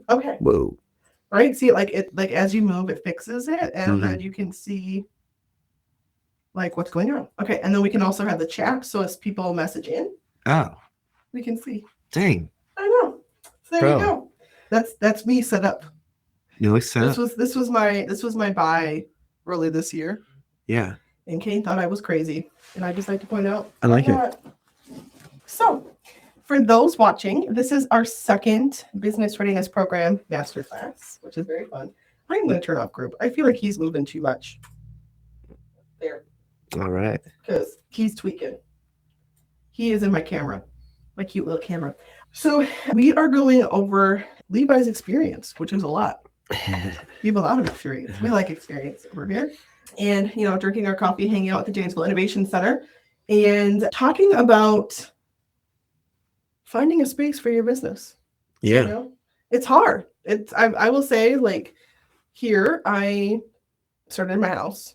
Okay. Whoa. Right. See, like as you move, it fixes it, and then you can see like what's going on. Okay, and then we can also have the chat, so as people message in, we can see. Dang. I know. So there you go. That's me set up. You look set up. This was my buy early this year. Yeah. And Kane thought I was crazy, and I just like to point out. I like it. So, for those watching, this is our second business readiness program masterclass, which is very fun. I'm going to turn off group. I feel like he's moving too much. There. All right. Because he's tweaking. He is in my camera, my cute little camera. So we are going over Levi's experience, which is a lot. We have a lot of experience. We like experience over here. And, drinking our coffee, hanging out at the Janesville Innovation Center, and talking about finding a space for your business. Yeah. It's hard. I will say, like, here I started in my house,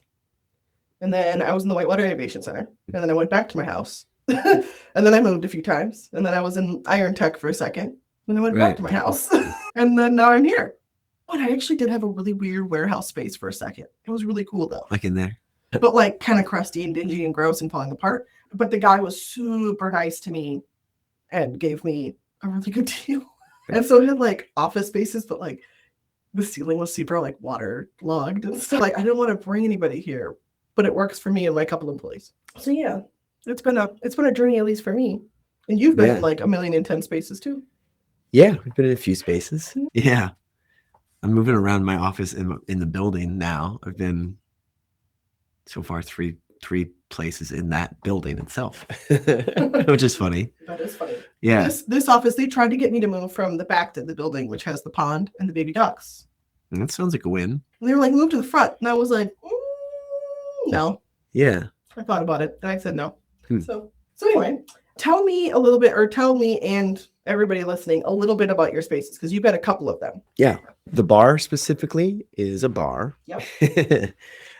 and then I was in the Whitewater Innovation Center, and then I went back to my house, and then I moved a few times, and then I was in Iron Tech for a second, and then I went back to my house, and then now I'm here. But I actually did have a really weird warehouse space for a second. It was really cool though. Like in there. But like kind of crusty and dingy and gross and falling apart. But the guy was super nice to me and gave me a really good deal. And so it had like office spaces, but like the ceiling was super like waterlogged and stuff. Like I didn't want to bring anybody here, but it works for me and my couple employees. So yeah, it's been a journey, at least for me. And you've been in like 1,010,000 spaces too. Yeah, we've been in a few spaces. Yeah. I'm moving around my office in the building now. I've been so far three places in that building itself, which is funny. That is funny. Yeah. This office, they tried to get me to move from the back to the building, which has the pond and the baby ducks. And that sounds like a win. And they were like, move to the front. And I was like, no. Yeah. I thought about it and I said no. So anyway, tell me a little bit, or tell me and everybody listening a little bit about your spaces, because you've got a couple of them. Yeah. The bar specifically is a bar. Yep.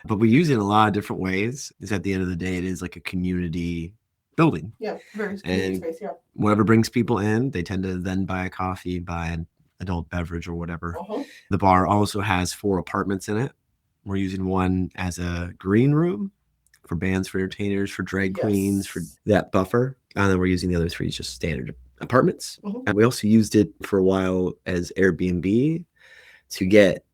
But we use it in a lot of different ways. Because at the end of the day, it is like a community building. Yeah, very community space, yeah. Whatever brings people in, they tend to then buy a coffee, buy an adult beverage or whatever. The bar also has 4 apartments in it. We're using one as a green room for bands, for entertainers, for drag queens, for that buffer. And then we're using the other 3 just standard apartments. And we also used it for a while as Airbnb to get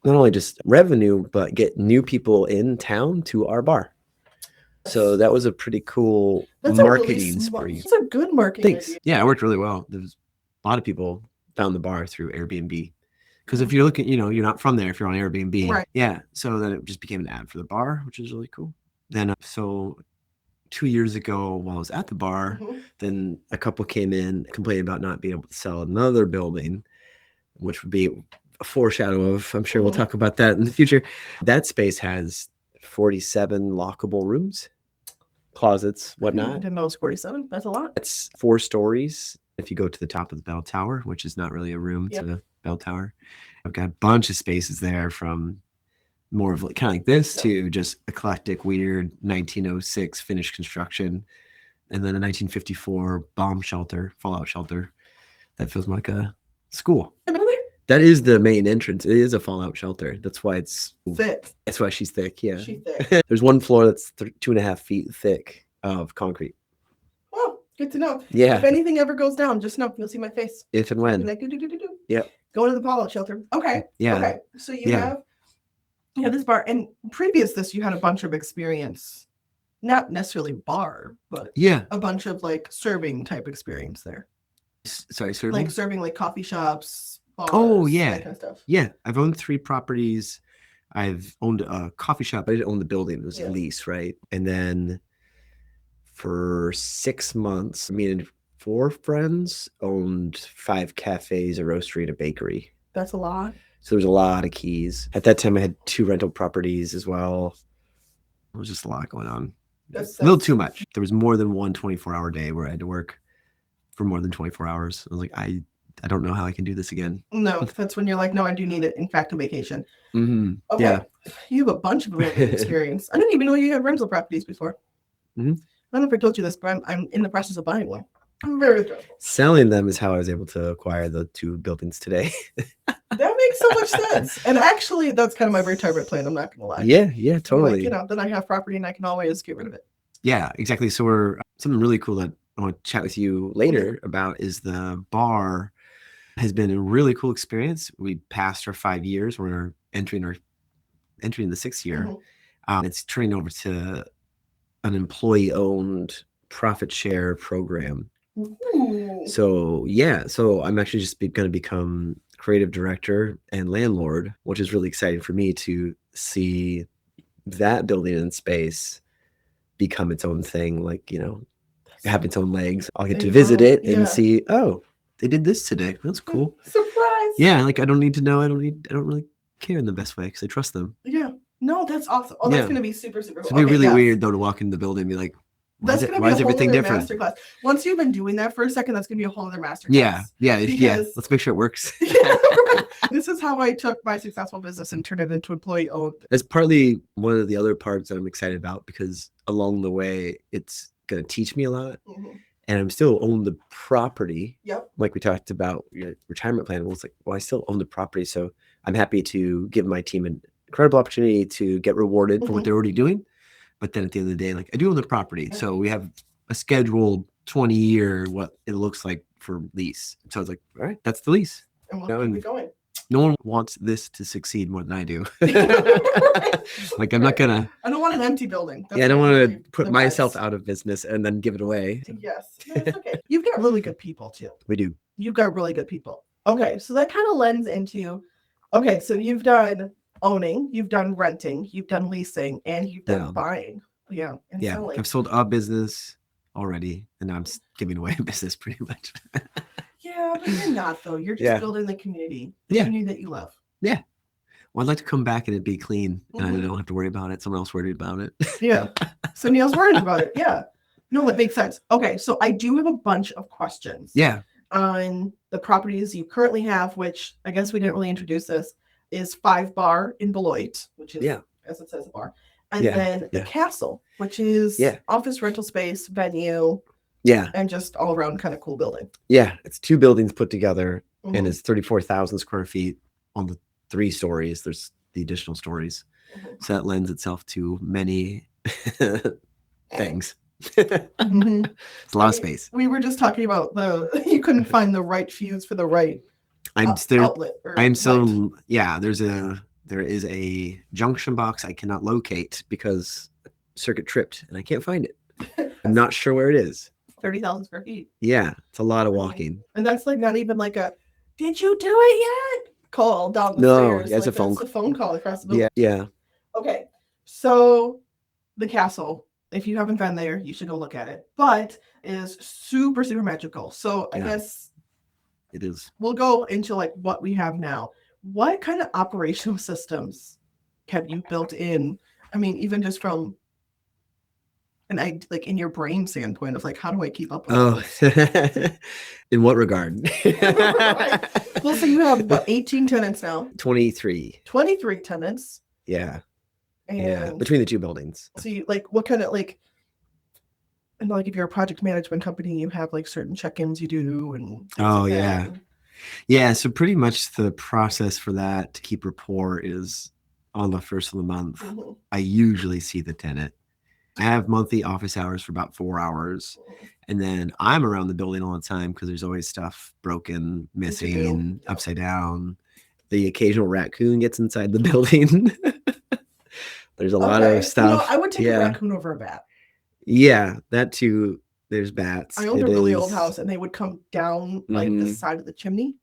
not only just revenue, but get new people in town to our bar. So that was a pretty cool marketing spree. It's a good marketing. Thanks. Yeah, it worked really well. There was a lot of people found the bar through Airbnb. Because if you're looking, you're not from there if you're on Airbnb. Right. Yeah. So then it just became an ad for the bar, which is really cool. Then, so 2 years ago while I was at the bar, then a couple came in complaining about not being able to sell another building, which would be a foreshadow of, I'm sure we'll talk about that in the future. That space has 47 lockable rooms, closets, whatnot. I didn't know it was 47. That's a lot. It's 4 stories. If you go to the top of the bell tower, which is not really a room, it's a bell tower. I've got a bunch of spaces there, from more of like kind of like this to just eclectic, weird 1906 finished construction, and then a 1954 bomb shelter, fallout shelter that feels like a school. That is the main entrance. It is a fallout shelter. That's why it's thick. That's why she's thick. Yeah. She's thick. There's one floor that's 2.5 feet thick of concrete. Oh, good to know. Yeah. If anything ever goes down, just know you'll see my face. If and when. Like, Yep. Go to the fallout shelter. Okay. Yeah. Okay. So you have this bar, and previous this, you had a bunch of experience, not necessarily bar, but a bunch of like serving type experience there. Sorry, serving? Like serving like coffee shops. Bars, that kind of stuff. Yeah. I've owned 3 properties. I've owned a coffee shop. I didn't own the building. It was a lease, right? And then for 6 months, me and 4 friends owned 5 cafes, a roastery, and a bakery. That's a lot. So there was a lot of keys. At that time, I had 2 rental properties as well. There was just a lot going on. That's a little too much. There was more than one 24-hour day where I had to work for more than 24 hours. I was like, I don't know how I can do this again. No, that's when you're like, no, I do need it. In fact, a vacation. Okay. Yeah. You have a bunch of experience. I didn't even know you had rental properties before. I don't know if I told you this, but I'm in the process of buying one. Very stressful. Selling them is how I was able to acquire the 2 buildings today. That makes so much sense. And actually, that's kind of my retirement plan. I'm not going to lie. Yeah, totally. Like, then I have property and I can always get rid of it. Yeah, exactly. So something really cool that I want to chat with you later about is the bar has been a really cool experience. We passed our 5 years. We're entering the 6th year. It's turning over to an employee-owned profit share program. Ooh. So I'm actually just going to become creative director and landlord, which is really exciting for me to see that building and space become its own thing, like, have its own legs. I'll get to visit it and see, oh, they did this today. That's cool. Surprise. Yeah, like I don't need to know. I don't really care in the best way because I trust them. Yeah. No, that's awesome. Oh, that's going to be super, super cool. It's going to be really weird though to walk into the building and be like, why is everything different? Masterclass. Once you've been doing that for a second, that's going to be a whole other masterclass. Yeah. Let's make sure it works. This is how I took my successful business and turned it into employee-owned. That's partly one of the other parts that I'm excited about because along the way, it's going to teach me a lot. And I'm still own the property. Yep. Like we talked about your retirement plan. Well, it's like, well, I still own the property. So I'm happy to give my team an incredible opportunity to get rewarded for what they're already doing. But then at the end of the day, like I do own the property. So we have a scheduled 20-year what it looks like for lease. So I was like, all right, that's the lease. And we'll keep it going. No one wants this to succeed more than I do. Like I'm not gonna. I don't want an empty building. I don't want to put myself out of business and then give it away. Yes, it's okay. You've got really good people too. We do. You've got really good people. Okay, so that kind of lends into. Okay, so you've done owning, you've done renting, you've done leasing, and you've done buying. Yeah. And selling. I've sold a business already, and now I'm giving away a business pretty much. Yeah, but you're not though. You're just building the community. The community that you love. Yeah. Well, I'd like to come back and it be clean, and I don't have to worry about it. Someone else worried about it. Yeah. So Neil's worried about it. Yeah. No, that makes sense. Okay, so I do have a bunch of questions. Yeah. On the properties you currently have, which I guess we didn't really introduce this, is 5 Bar in Beloit, which is, as it says, a bar. And then the Castle, which is office rental space, venue. Yeah. And just all around kind of cool building. Yeah. It's 2 buildings put together and it's 34,000 square feet on the 3 stories. There's the additional stories. So that lends itself to many things. It's a lot of space. We were just talking about you couldn't find the right fuse for the right outlet. There is a junction box I cannot locate because circuit tripped and I can't find it. I'm not sure where it is. 30,000 square feet. Yeah, it's a lot of walking. And that's like not even like a, did you do it yet? Call down the stairs. No, it's a phone. It's a phone call across the building. Yeah. Okay, so the Castle, if you haven't been there, you should go look at it. But it is super, super magical. So I guess it is. We'll go into like what we have now. What kind of operational systems have you built in? I mean, even just from in your brain standpoint of like, how do I keep up with this? In what regard? Right. Well, so you have 18 tenants now. 23 tenants. Yeah. And between the 2 buildings. So you what kind of and if you're a project management company, you have certain check-ins you do and yeah. So pretty much the process for that to keep rapport is on the first of the month. I usually see the tenant. I have monthly office hours for about 4 hours. And then I'm around the building all the time because there's always stuff broken, missing, upside down. The occasional raccoon gets inside the building. There's a lot of stuff. I would take a raccoon over a bat. Yeah, that too. There's bats. I owned a really old house and they would come down the side of the chimney.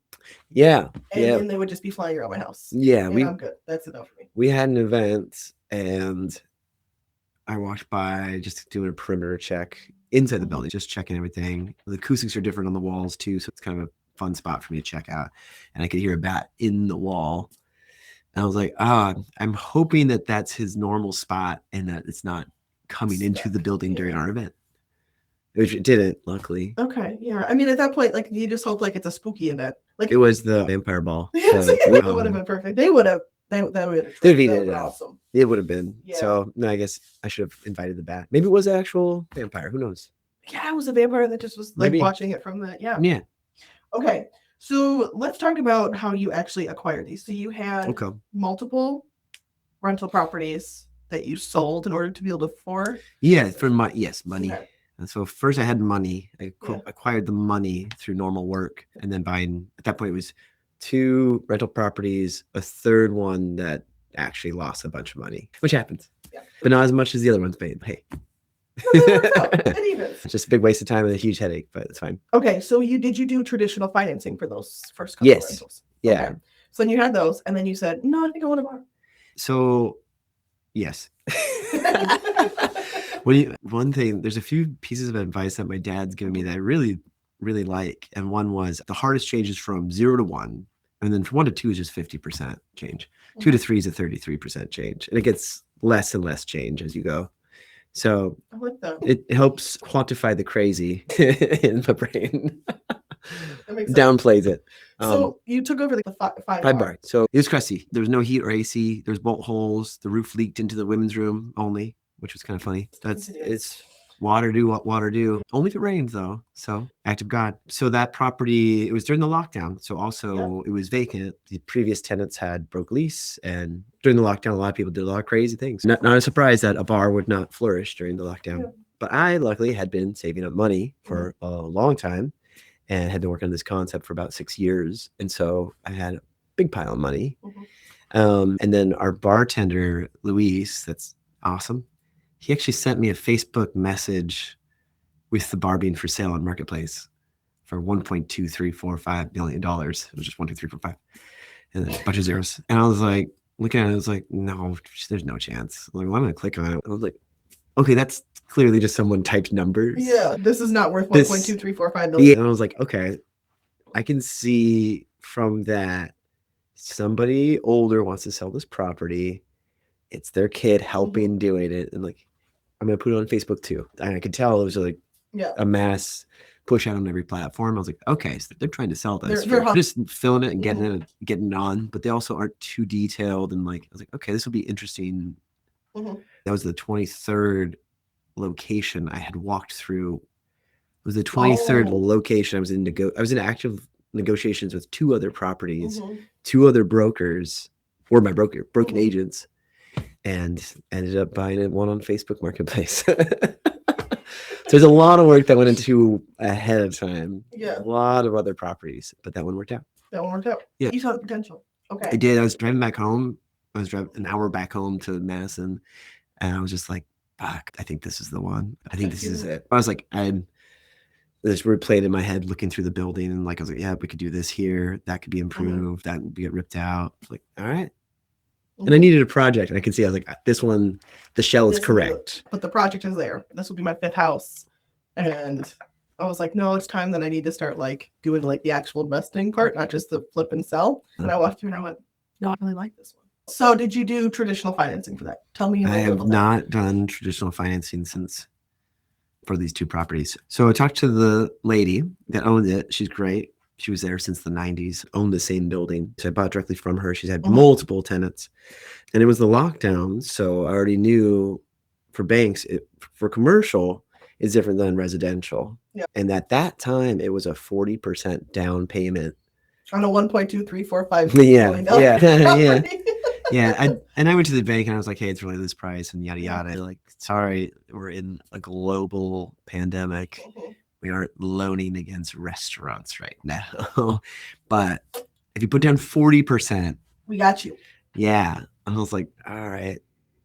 Yeah. And they would just be flying around my house. Yeah. I'm good. That's enough for me. We had an event and I walked by just doing a perimeter check inside the building, just checking everything. The acoustics are different on the walls too, so it's kind of a fun spot for me to check out. And I could hear a bat in the wall. And I was like, I'm hoping that that's his normal spot and that it's not coming into the building during our event. Which it didn't, luckily. Okay, yeah. I mean, at that point, you just hope it's a spooky event. It was the vampire ball. So, it would have been perfect. They would have. That would be awesome. It would have been. Yeah. So no, I guess I should have invited the bat. Maybe it was an actual vampire. Who knows? Yeah, it was a vampire that just was like Maybe. watching it from the Yeah. Okay, so let's talk about how you actually acquired these. So you had Okay. multiple rental properties that you sold in order to be able to afford. Yeah, for money. Okay. And so first I had money. I Yeah. acquired the money through normal work, and then buying. At that point, it was 2 rental properties, a third one that actually lost a bunch of money, which happens. Yeah. But not as much as the other ones made. Hey. It It's just a big waste of time and a huge headache, but it's fine. Okay, so did you do traditional financing for those first couple of rentals? Yeah. Okay. So then you had those, and then you said, "No, I think I want to buy." So, yes. One thing, there's a few pieces of advice that my dad's given me that I really, really like. And one was the hardest change is from 0 to 1. And then from 1 to 2 is just 50% change. 2 to 3 is a 33% change. And it gets less and less change as you go. So I like that. it helps quantify the crazy in the brain. That makes sense. Downplays it. So you took over the 5 bar. So it was crusty. There was no heat or AC. There's bolt holes. The roof leaked into the women's room only, which was kind of funny. It's water do what water do. Only if it rains though. So act of God. So that property, it was during the lockdown. So also it was vacant. The previous tenants had broke lease, and during the lockdown, a lot of people did a lot of crazy things. Not a surprise that a bar would not flourish during the lockdown. Yeah. But I luckily had been saving up money for a long time and had been working on this concept for about 6 years. And so I had a big pile of money. And then our bartender, Luis, that's awesome. He actually sent me a Facebook message with the bar being for sale on Marketplace for $1.2345 million. It was just 1, 2, 3, 4, 5, and then a bunch of zeros. And I was like, looking at it, I was like, no, there's no chance. I'm like, well, I'm going to click on it. I was like, okay, that's clearly just someone typed numbers. Yeah, this is not worth 1.2345 million. Yeah, and I was like, okay, I can see from that somebody older wants to sell this property. It's their kid helping doing it, and like, I'm gonna put it on Facebook too. And I could tell it was like a mass push out on every platform. I was like, okay, so they're trying to sell this. They're just filling it and getting it on, but they also aren't too detailed. And like, I was like, okay, this will be interesting. That was the 23rd location I had walked through. It was the 23rd location. I was in active negotiations with 2 other properties, 2 other brokers, or my broken agents, and ended up buying one on Facebook Marketplace. So there's a lot of work that went into ahead of time. Yeah. A lot of other properties, but that one worked out. Yeah. You saw the potential. Okay. I did. I was driving back home. I was driving an hour back home to Madison, and I was just like, fuck, I think this is the one. I think this is it. I was like, this replayed in my head looking through the building, and like, I was like, yeah, we could do this here. That could be improved. That would get ripped out. I was like, all right. And I needed a project, and I could see, I was like, this one, the shell is correct. But the project is there. This will be my 5th house. And I was like, no, it's time that I need to start like doing like the actual investing part, not just the flip and sell. And I walked through and I went, no, I really like this one. So did you do traditional financing for that? Tell me. I have not done traditional financing for these 2 properties. So I talked to the lady that owned it. She's great. She was there since the 90s, owned the same building. So I bought directly from her. She's had multiple tenants. And it was the lockdown. So I already knew for banks, for commercial, it's different than residential. Yeah. And at that time, it was a 40% down payment. On a 1.2345 million. Yeah. And I went to the bank and I was like, hey, it's really this price and yada, yada. They're like, sorry, we're in a global pandemic. We aren't loaning against restaurants right now. But if you put down 40%, we got you. Yeah. And I was like, all right.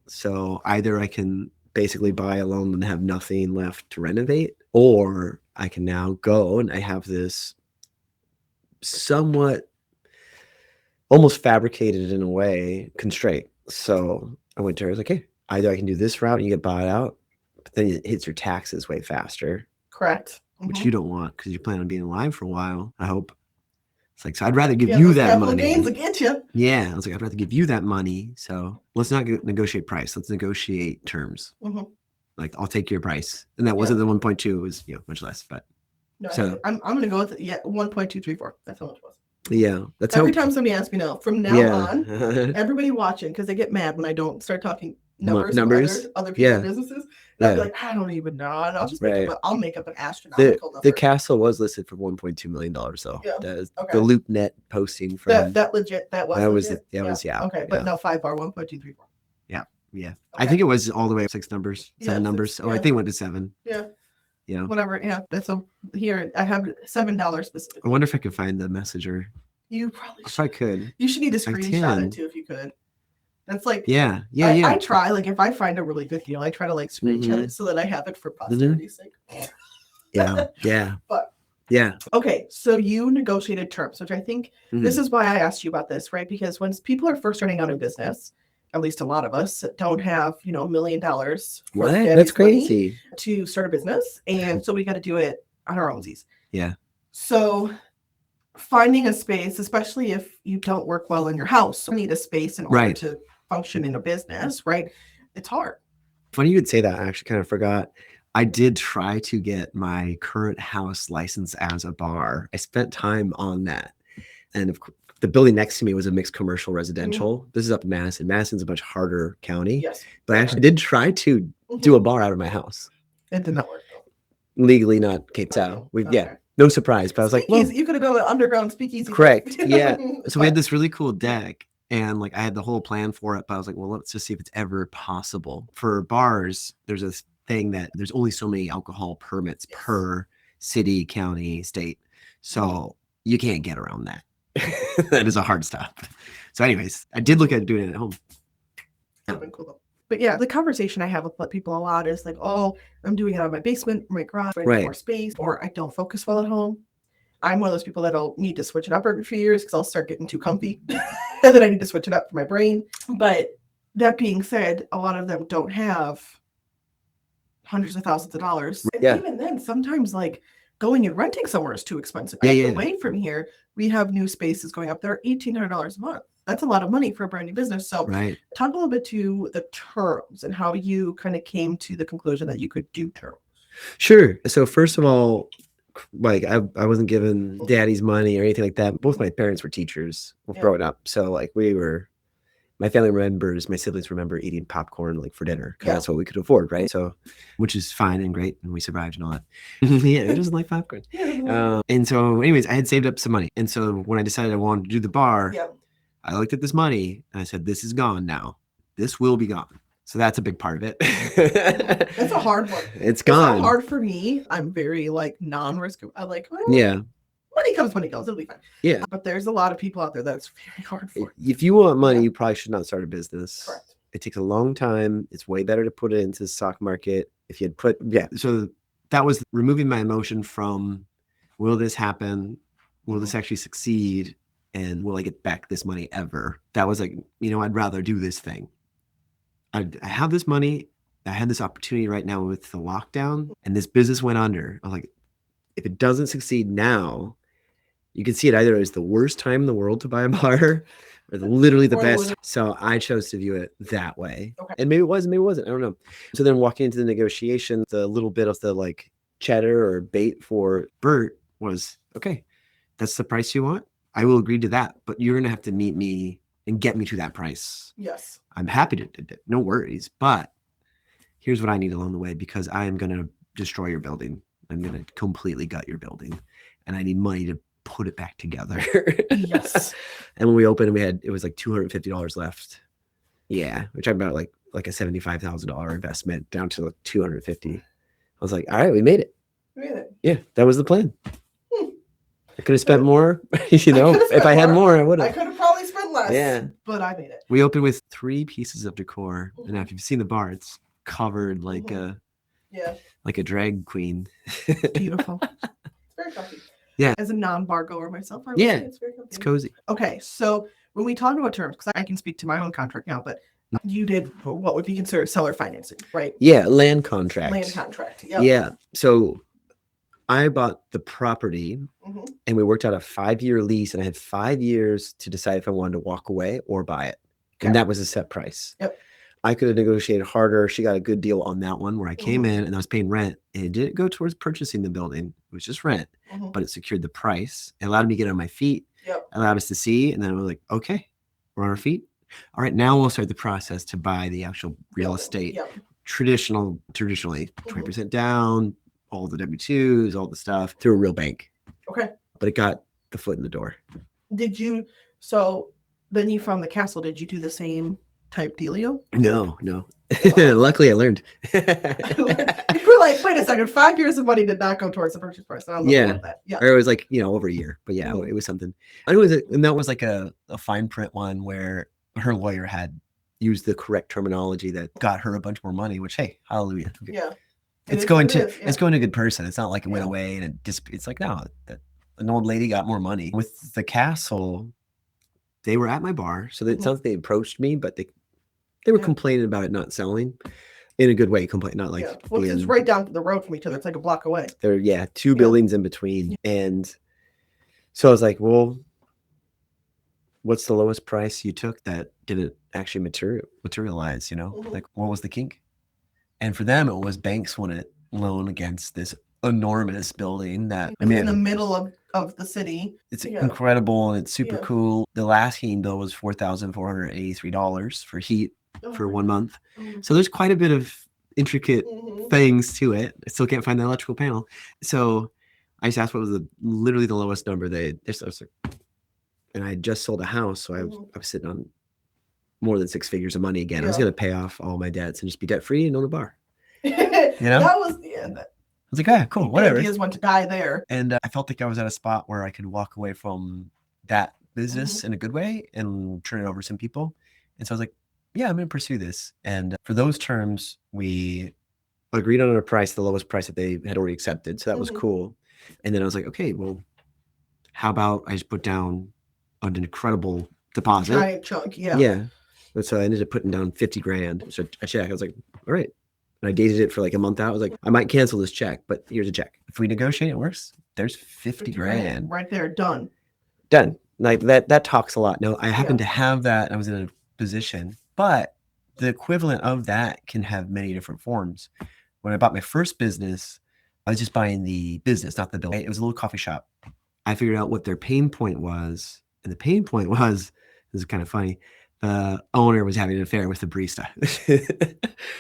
So either I can basically buy a loan and have nothing left to renovate, or I can now go and I have this somewhat almost fabricated in a way constraint. So I went to her, I was like, hey, either I can do this route and you get bought out, but then it hits your taxes way faster. Correct. Which you don't want because you plan on being alive for a while, I hope. It's like, so I'd rather give you that money. Gains will get you. Yeah. I was like, I'd rather give you that money. So let's not negotiate price. Let's negotiate terms. Like, I'll take your price. And that wasn't the 1.2. It was, much less. But no, so I'm going to go with 1.234. That's how much it was. Yeah. That's every time somebody asks me no. From now on, everybody watching, because they get mad when I don't start talking numbers. Other people's businesses. And I'll be like, I don't even know. And I'll make up an astronomical number. The castle was listed for $1.2 million though. Yeah. The LoopNet posting from that was legit. Okay, but no 5 bar 1, 2, 3, 4. Yeah. Okay. I think it was all the way up 6 numbers, 7 numbers. I think it went to 7. Yeah. Yeah. Whatever. Yeah. That's here. I have $7 specifically. I wonder if I could find the messenger. You probably should. If I could. You should need a screenshot it too if you could. That's like yeah. I try, like, if I find a really good deal, I try to like screenshot it so that I have it for posterity's sake. Yeah. But yeah. Okay, so you negotiated terms, which I think this is why I asked you about this, right? Because when people are first starting out in business, at least a lot of us don't have, $1 million. What? That's crazy. To start a business. And so we got to do it on our ownsies. Yeah. So finding a space, especially if you don't work well in your house, you need a space in order to function in a business, right? It's hard. Funny you would say that. I actually kind of forgot. I did try to get my current house licensed as a bar. I spent time on that. And the building next to me was a mixed commercial residential. This is up in Madison. Madison's a much harder county. Yes. But I actually did try to do a bar out of my house. It did not work. Legally not Cape Town. No surprise. But I was like, well, you could have gone to underground speakeasy. Correct. Yeah. So we had this really cool deck. And like I had the whole plan for it, but I was like, well, let's just see if it's ever possible. For bars, there's a thing that there's only so many alcohol permits per city, county, state. So you can't get around that. That is a hard stop. So anyways, I did look at doing it at home. Cool. But yeah, the conversation I have with people a lot is like, oh, I'm doing it out of my basement, my garage, more space, or I don't focus well at home. I'm one of those people that'll need to switch it up every few years because I'll start getting too comfy. And then I need to switch it up for my brain. But that being said, a lot of them don't have hundreds of thousands of dollars. And even then, sometimes like going and renting somewhere is too expensive. Away from here, we have new spaces going up there, $1,800 a month. That's a lot of money for a brand new business. So talk a little bit to the terms and how you kind of came to the conclusion that you could do terms. Sure. So first of all, like I wasn't given daddy's money or anything like that. Both my parents were teachers growing up. So like my family remembers, my siblings remember eating popcorn like for dinner because that's what we could afford, right? So, which is fine and great, and we survived and all that. It doesn't like popcorn. And so anyways, I had saved up some money. And so when I decided I wanted to do the bar, I looked at this money and I said, this is gone now. This will be gone. So that's a big part of it. That's a hard one. It's gone. It's hard for me. I'm very like non-risk. I like, money comes, money goes. It'll be fine. Yeah. But there's a lot of people out there that's very hard for. If you want money, you probably should not start a business. Correct. It takes a long time. It's way better to put it into the stock market. If you had put, So that was removing my emotion from, will this happen? Will this actually succeed? And will I get back this money ever? That was like, I'd rather do this thing. I have this money. I had this opportunity right now with the lockdown, and this business went under. I was like, if it doesn't succeed now, you can see it either as the worst time in the world to buy a bar or literally the best. So I chose to view it that way. Okay. And maybe it was, maybe it wasn't. I don't know. So then walking into the negotiation, the little bit of the like cheddar or bait for Bert was, okay, that's the price you want. I will agree to that, but you're going to have to meet me and get me to that price. Yes. I'm happy to, no worries, but here's what I need along the way because I am going to destroy your building. I'm going to completely gut your building and I need money to put it back together. Yes. And when we opened, it was like $250 left. Yeah. We're talking about like a $75,000 investment down to like $250. I was like, all right, we made it. Yeah. That was the plan. I could have spent more, if I had more, I would have. I could have probably spent less. Yeah. But I made it. We opened with 3 pieces of decor. And now if you've seen the bar, it's covered like a drag queen. Beautiful. It's very comfy. Yeah. As a non-bar goer myself, I would say it's very comfy. It's cozy. Okay. So when we talk about terms, because I can speak to my own contract now, but you did what would be considered seller financing, right? Yeah. Land contract. Yep. Yeah. So I bought the property and we worked out a 5-year lease and I had 5 years to decide if I wanted to walk away or buy it. Okay. And that was a set price. Yep. I could have negotiated harder. She got a good deal on that one where I came in and I was paying rent and it didn't go towards purchasing the building. It was just rent, but it secured the price. It allowed me to get on my feet, allowed us to see. And then I was like, okay, we're on our feet. All right, now we'll start the process to buy the actual real estate. traditionally Mm-hmm. 20% down, all the W-2s, all the stuff through a real bank. Okay. But it got the foot in the door. So then you found the castle. Did you do the same type dealio? No. Luckily, I learned. You were like, wait a second, 5 years of money did not go towards the purchase price. I love that. Yeah. Or it was like, over a year. But yeah, it was something. And that was like a fine print one where her lawyer had used the correct terminology that got her a bunch more money, which, hey, hallelujah. Yeah. It's going to a good person. It's not like it went away and it's like, no, that an old lady got more money. With the castle, they were at my bar. So it sounds like they approached me, but they were complaining about it not selling in a good way. Not like, well, it's right down the road from each other. It's like a block away. There are two buildings in between. And so I was like, well, what's the lowest price you took that didn't actually materialize, like what was the kink? And for them, it was banks wouldn't loan against this enormous building that in the middle of the city. It's incredible and it's super cool. The last heating bill was $4,483 for heat for 1 month. So there's quite a bit of intricate things to it. I still can't find the electrical panel. So I just asked what was literally the lowest number and I had just sold a house. So I was sitting on more than 6 figures of money again. I was going to pay off all my debts and just be debt free and own a bar. That was the end. I was like, yeah, cool, whatever. He just want to die there. And I felt like I was at a spot where I could walk away from that business in a good way and turn it over to some people. And so I was like, yeah, I'm going to pursue this. And for those terms, we agreed on a price, the lowest price that they had already accepted. So that was cool. And then I was like, okay, well, how about I just put down an incredible deposit? Giant chunk, yeah. Yeah. And so I ended up putting down $50,000. So a check. I was like, all right. And I dated it for like a month out. I was like, I might cancel this check, but here's a check. If we negotiate, it works. There's $50,000 right there. Done. Like that talks a lot. No, I happen to have that. I was in a position, but the equivalent of that can have many different forms. When I bought my first business, I was just buying the business, not the building. It was a little coffee shop. I figured out what their pain point was. And the pain point was, this is kind of funny, the owner was having an affair with the barista.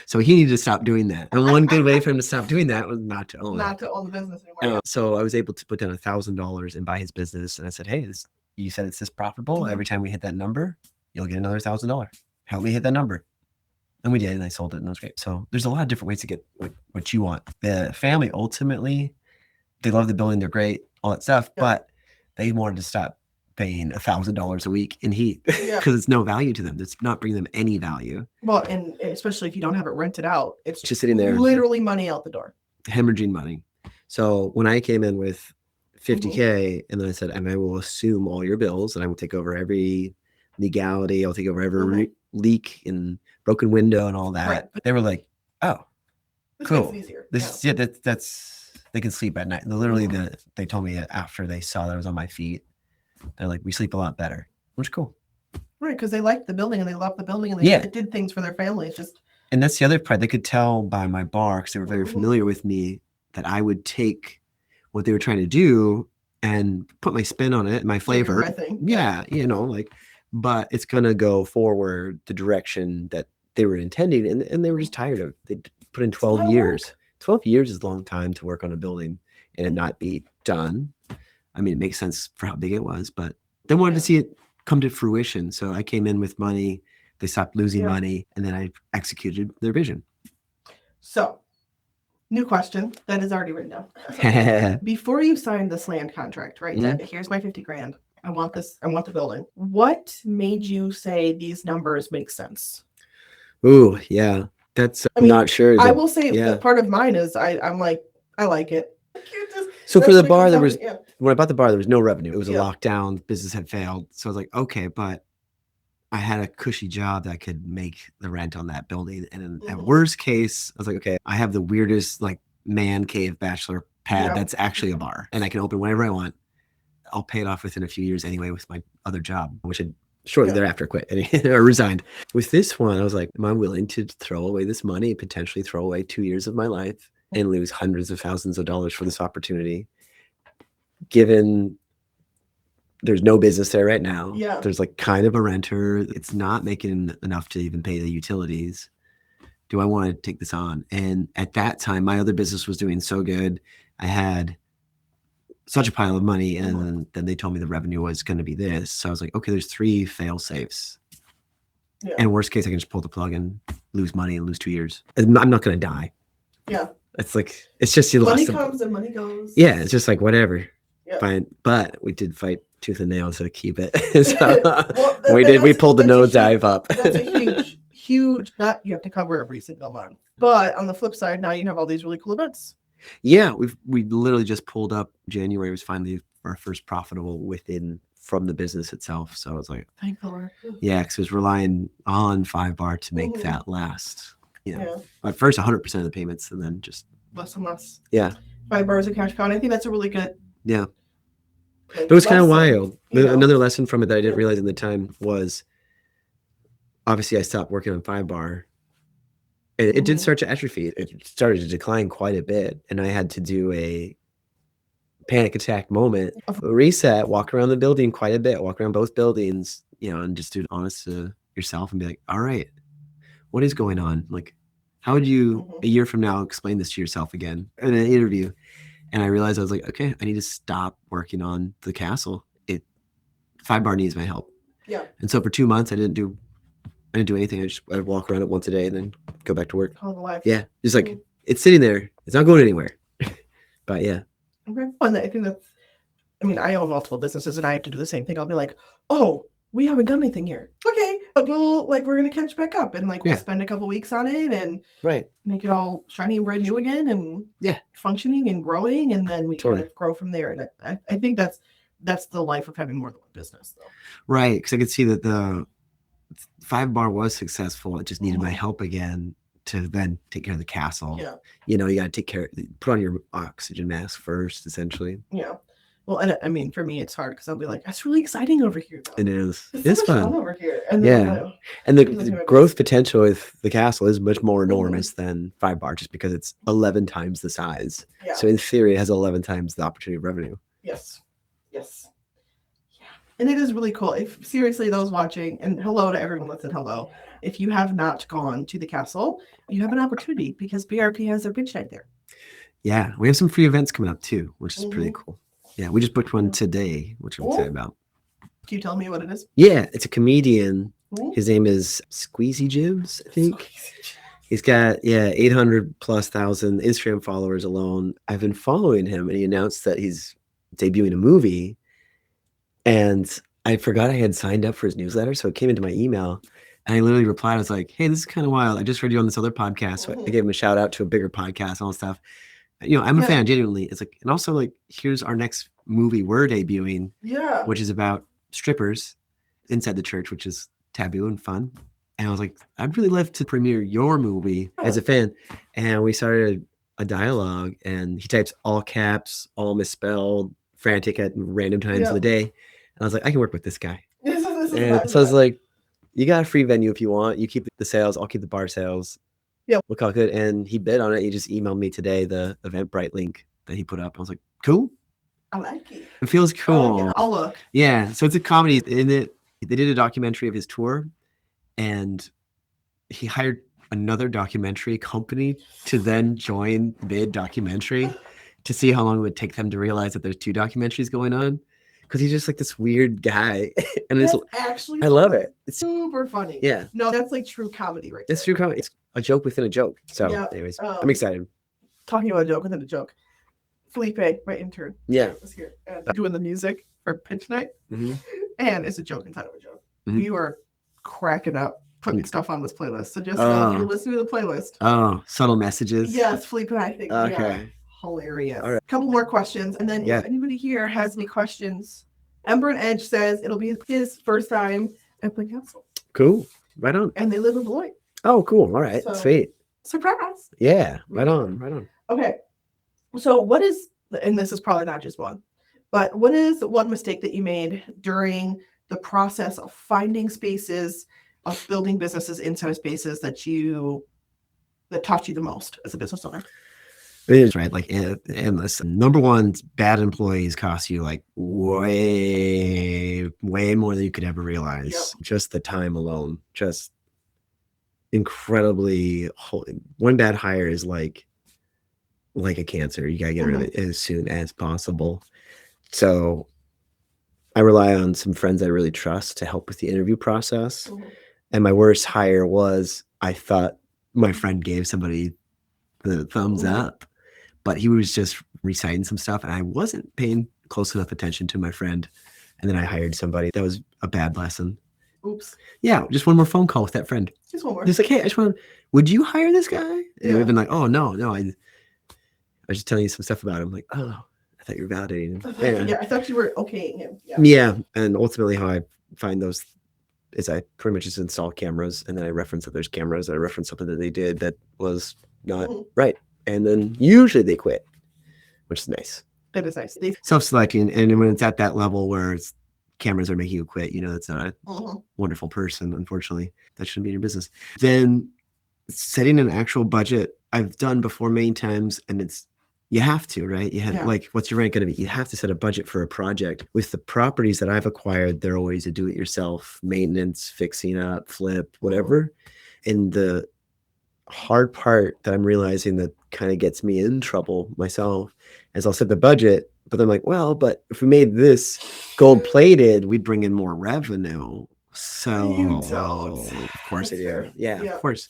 So he needed to stop doing that. And one good way for him to stop doing that was not to own the business anymore. So I was able to put down $1,000 and buy his business. And I said, hey, you said it's this profitable. Every time we hit that number, you'll get another $1,000. Help me hit that number. And we did, and I sold it, and it was great. So there's a lot of different ways to get what you want. The family, ultimately, they love the building. They're great, all that stuff. But they wanted to stop paying $1,000 a week in heat because it's no value to them. It's not bringing them any value. Well, and especially if you don't have it rented out, it's just sitting there, literally money out the door, hemorrhaging money. So when I came in with $50K, and then I said, and I will assume all your bills, and I will take over every legality. I'll take over every leak and broken window and all that. Right. They were like, oh, cool. This that's they can sleep at night. Literally, they told me after they saw that I was on my feet. They're like, we sleep a lot better, which is cool. Right, because they liked the building and they loved the building and they did things for their family. It's just, and that's the other part. They could tell by my bar, because they were very familiar with me, that I would take what they were trying to do and put my spin on it, my flavor. Yeah, but it's gonna go forward the direction that they were intending, and they were just tired of. They put in 12 years. 12 years is a long time to work on a building and it not be done. I mean, it makes sense for how big it was, but they wanted to see it come to fruition. So I came in with money, they stopped losing money, and then I executed their vision. So, new question that is already written down. Before you signed this land contract, right? Here's my $50,000. I want this. I want the building. What made you say these numbers make sense? Ooh, yeah. I'm not sure. I will say that part of mine is I'm like, I like it. So for the bar, when I bought the bar, there was no revenue. It was a lockdown. Business had failed. So I was like, okay, but I had a cushy job that could make the rent on that building. And at worst case, I was like, okay, I have the weirdest like man cave bachelor pad that's actually a bar, and I can open whenever I want. I'll pay it off within a few years anyway with my other job, which I shortly thereafter quit or resigned. With this one, I was like, am I willing to throw away this money, potentially throw away 2 years of my life and lose hundreds of thousands of dollars for this opportunity? Given there's no business there right now. There's like kind of a renter. It's not making enough to even pay the utilities. do I want to take this on? And at that time, my other business was doing so good. I had such a pile of money, and then they told me the revenue was going to be this. So I was like, okay, there's 3 fail safes. Yeah. And worst case, I can just pull the plug and lose money and lose 2 years. And I'm not going to die. Yeah. It's like, it's just you money lost. Comes and money goes. Yeah, it's just like whatever. Yeah. Fine. But we did fight tooth and nail to keep it. So we pulled the nosedive up. That's a huge nut you have to cover every single month. But on the flip side, now you have all these really cool events. Yeah, we literally just pulled up. January was finally our first profitable from the business itself. So I was like, thank the Lord. Yeah, because it was relying on 5 bar to make that last. At first 100% of the payments, and then just less and less. Yeah. 5 bars of cash cow. I think that's a really good. Yeah. It was kind of wild. Another lesson from it that I didn't realize at the time was, obviously I stopped working on 5 bar. And it did start to atrophy. It started to decline quite a bit. And I had to do a panic attack moment, reset, walk around the building quite a bit, walk around both buildings, and just do honest to yourself and be like, all right, what is going on? Like, how would you a year from now explain this to yourself again in an interview? And I realized I was like, okay, I need to stop working on the castle. 5 bar needs my help. Yeah. And so for 2 months, I didn't do anything. I'd walk around it once a day and then go back to work. Call it life. Yeah. Just like, it's sitting there. It's not going anywhere. But yeah. Okay. And I think I own multiple businesses and I have to do the same thing. I'll be like, oh, we haven't done anything here. Okay. But we're going to catch back up and we'll spend a couple weeks on it and make it all shiny and brand new again and functioning and growing. And then we kind of grow from there. And I think that's the life of having more than one business though. Right. Because I could see that the 5 bar was successful. It just needed my help again to then take care of the castle. Yeah. You got to put on your oxygen mask first, essentially. Yeah. Well, and for me, it's hard because I'll be like, that's really exciting over here, though. It is. It's fun over here. And then, and the growth potential with the castle is much more enormous than 5 bar, just because it's 11 times the size. Yeah. So in theory, it has 11 times the opportunity of revenue. Yes. Yeah. And it is really cool. If seriously, those watching, and hello to everyone that said hello. If you have not gone to the castle, you have an opportunity because BRP has their pitch night there. Yeah, we have some free events coming up too, which is pretty cool. Yeah, we just booked one today, which I'm excited about. Can you tell me what it is? Yeah, it's a comedian. His name is Squeezy Jibs, I think. He's got 800,000+ Instagram followers alone. I've been following him, and he announced that he's debuting a movie. And I forgot I had signed up for his newsletter, so it came into my email. And I literally replied, I was like, hey, this is kind of wild. I just heard you on this other podcast. So I gave him a shout out to a bigger podcast and all that stuff. I'm a fan, genuinely. It's like, and also like, here's our next movie we're debuting, which is about strippers inside the church, which is taboo and fun. And I was like, I'd really love to premiere your movie as a fan. And we started a dialogue, and he types all caps, all misspelled, frantic at random times of the day. And I was like, I can work with this guy. And so I was like, you got a free venue if you want. You keep the sales. I'll keep the bar sales. Yeah. Look how good. And he bid on it. He just emailed me today the Eventbrite link that he put up. I was like, cool. I like it. It feels cool. Yeah, I'll look. Yeah. So it's a comedy. In it, they did a documentary of his tour, and he hired another documentary company to then join mid-documentary to see how long it would take them to realize that there's 2 documentaries going on. Because he's just like this weird guy. And that's actually I love it. It's super funny. Yeah. No, that's like true comedy right there. It's true comedy. It's a joke within a joke. So anyways, I'm excited. Talking about a joke within a joke. Felipe, my intern, was here doing the music for pitch night. And it's a joke inside of a joke. We were cracking up putting stuff on this playlist. So just if you listen to the playlist. Oh, subtle messages. Yes, Felipe, I think. Okay. Hilarious. All right. Couple more questions, and then if anybody here has any questions, Ember and Edge says it'll be his first time at the castle. Cool. Right on. And they live in Beloit. Oh, cool. All right. So, sweet. Surprise. Yeah. Right on. Okay. So what is, and this is probably not just one, but what is one mistake that you made during the process of finding spaces, of building businesses inside of spaces that taught you the most as a business owner? It is, right? Like, and listen, number one, bad employees cost you like way more than you could ever realize. Just the time alone. incredibly, one bad hire is like a cancer. You got to get rid of it as soon as possible. So I rely on some friends I really trust to help with the interview process. And my worst hire was, I thought my friend gave somebody the thumbs up, but he was just reciting some stuff and I wasn't paying close enough attention to my friend. And then I hired somebody. That was a bad lesson. Oops. Yeah, just one more phone call with that friend. Just one more. Just like, hey, would you hire this guy? And it would have been like, oh, no, I was just telling you some stuff about him. Like, oh, I thought you were validating him. Yeah, I thought you were okaying him. Yeah, and ultimately how I find those is I pretty much just install cameras and then I reference that there's cameras. I reference something that they did that was not right. And then usually they quit, which is nice. That is nice. Self-selecting. And when it's at that level where cameras are making you quit, that's not a wonderful person, unfortunately. That shouldn't be in your business. Then setting an actual budget, I've done before many times, and you have to, right? You have like, what's your rent going to be? You have to set a budget for a project. With the properties that I've acquired, they're always a do-it-yourself, maintenance, fixing up, flip, whatever. And the hard part that I'm realizing that kind of gets me in trouble myself is I'll set the budget, but I'm like, well, but if we made this gold plated, we'd bring in more revenue. So of course I do. Yeah, of course.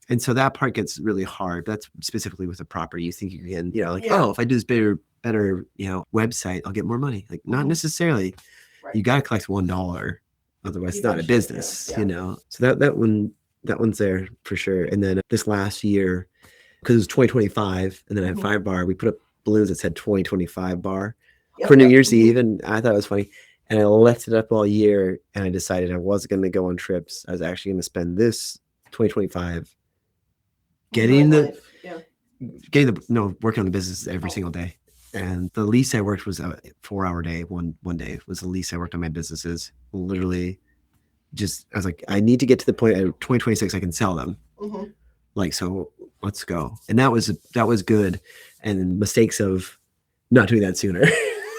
And so that part gets really hard. That's specifically with a property. You think you can, oh, if I do this better, website, I'll get more money. Like not necessarily. Right. You got to collect $1. Otherwise it's not a business, So that one's there for sure. And then this last year, because it was 2025, and then I had 5 bar, we put up balloons that said 2025 bar for New Year's Eve. And I thought it was funny. And I left it up all year, and I decided I wasn't going to go on trips. I was actually going to spend this 2025 working on the business every single day. And the lease I worked was a 4-hour day. One day was the lease I worked on my businesses. Literally, I was like, I need to get to the point at 2026 I can sell them. Like, so let's go. And that was good. And mistakes of not doing that sooner,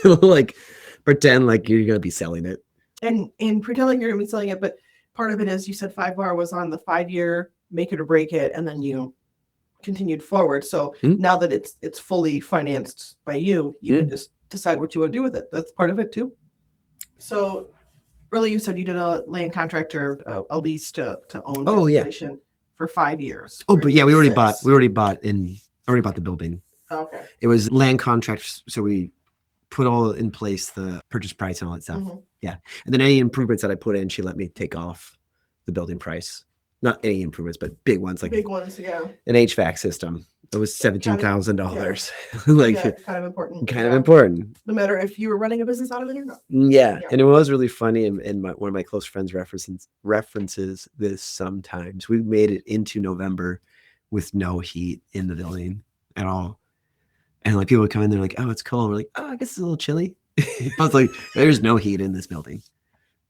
like. Pretend like you're going to be selling it. And pretending you're going to be selling it. But part of it is you said 5 bar was on the 5-year, make it or break it. And then you continued forward. So now that it's fully financed by you, you can just decide what you want to do with it. That's part of it too. So really you said you did a land contract or a lease to own for 5 years. Oh, but yeah, we already bought the building. Okay. It was land contracts. So we put all in place, the purchase price and all that stuff. Yeah. And then any improvements that I put in, she let me take off the building price. Not any improvements, but big ones. Like big ones, yeah. An HVAC system. It was $17,000. Kind of important. Kind of important. No matter if you were running a business out of it or not. Yeah. And it was really funny. And one of my close friends references this sometimes. We made it into November with no heat in the building at all. And like people would come in, they're like, oh, it's cold. We're like, oh, I guess it's a little chilly. I was like, there's no heat in this building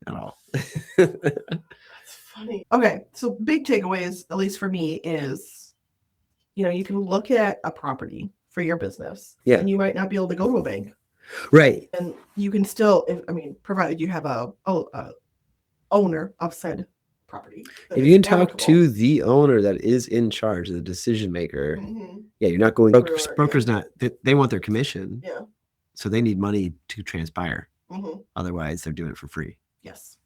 at all. That's funny. Okay. So big takeaways, at least for me, is, you can look at a property for your business. Yeah. And you might not be able to go to a bank. Right. And you can still, provided you have a owner of said property. If you can talk to the owner that is in charge, the decision maker, you're not going. Brokers not. They want their commission. Yeah. So they need money to transpire. Otherwise, they're doing it for free. Yes.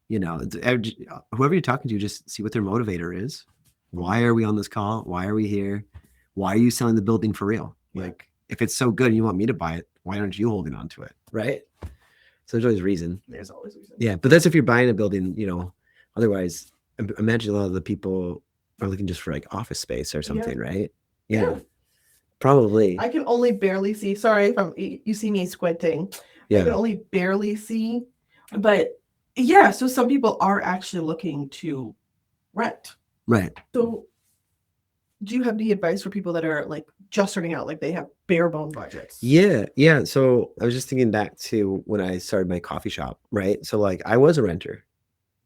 Whoever you're talking to, just see what their motivator is. Why are we on this call? Why are we here? Why are you selling the building for real? Yeah. Like, if it's so good and you want me to buy it, why aren't you holding on to it? Right. So there's always reason. There's always reason. Yeah, but that's if you're buying a building, Otherwise, imagine a lot of the people are looking just for like office space or something, right? Yeah. Probably. I can only barely see. Sorry if you see me squinting. Yeah. I can only barely see. But yeah, so some people are actually looking to rent. Right. So do you have any advice for people that are like just starting out, like they have bare bone budgets? Yeah. So I was just thinking back to when I started my coffee shop, right? So like I was a renter.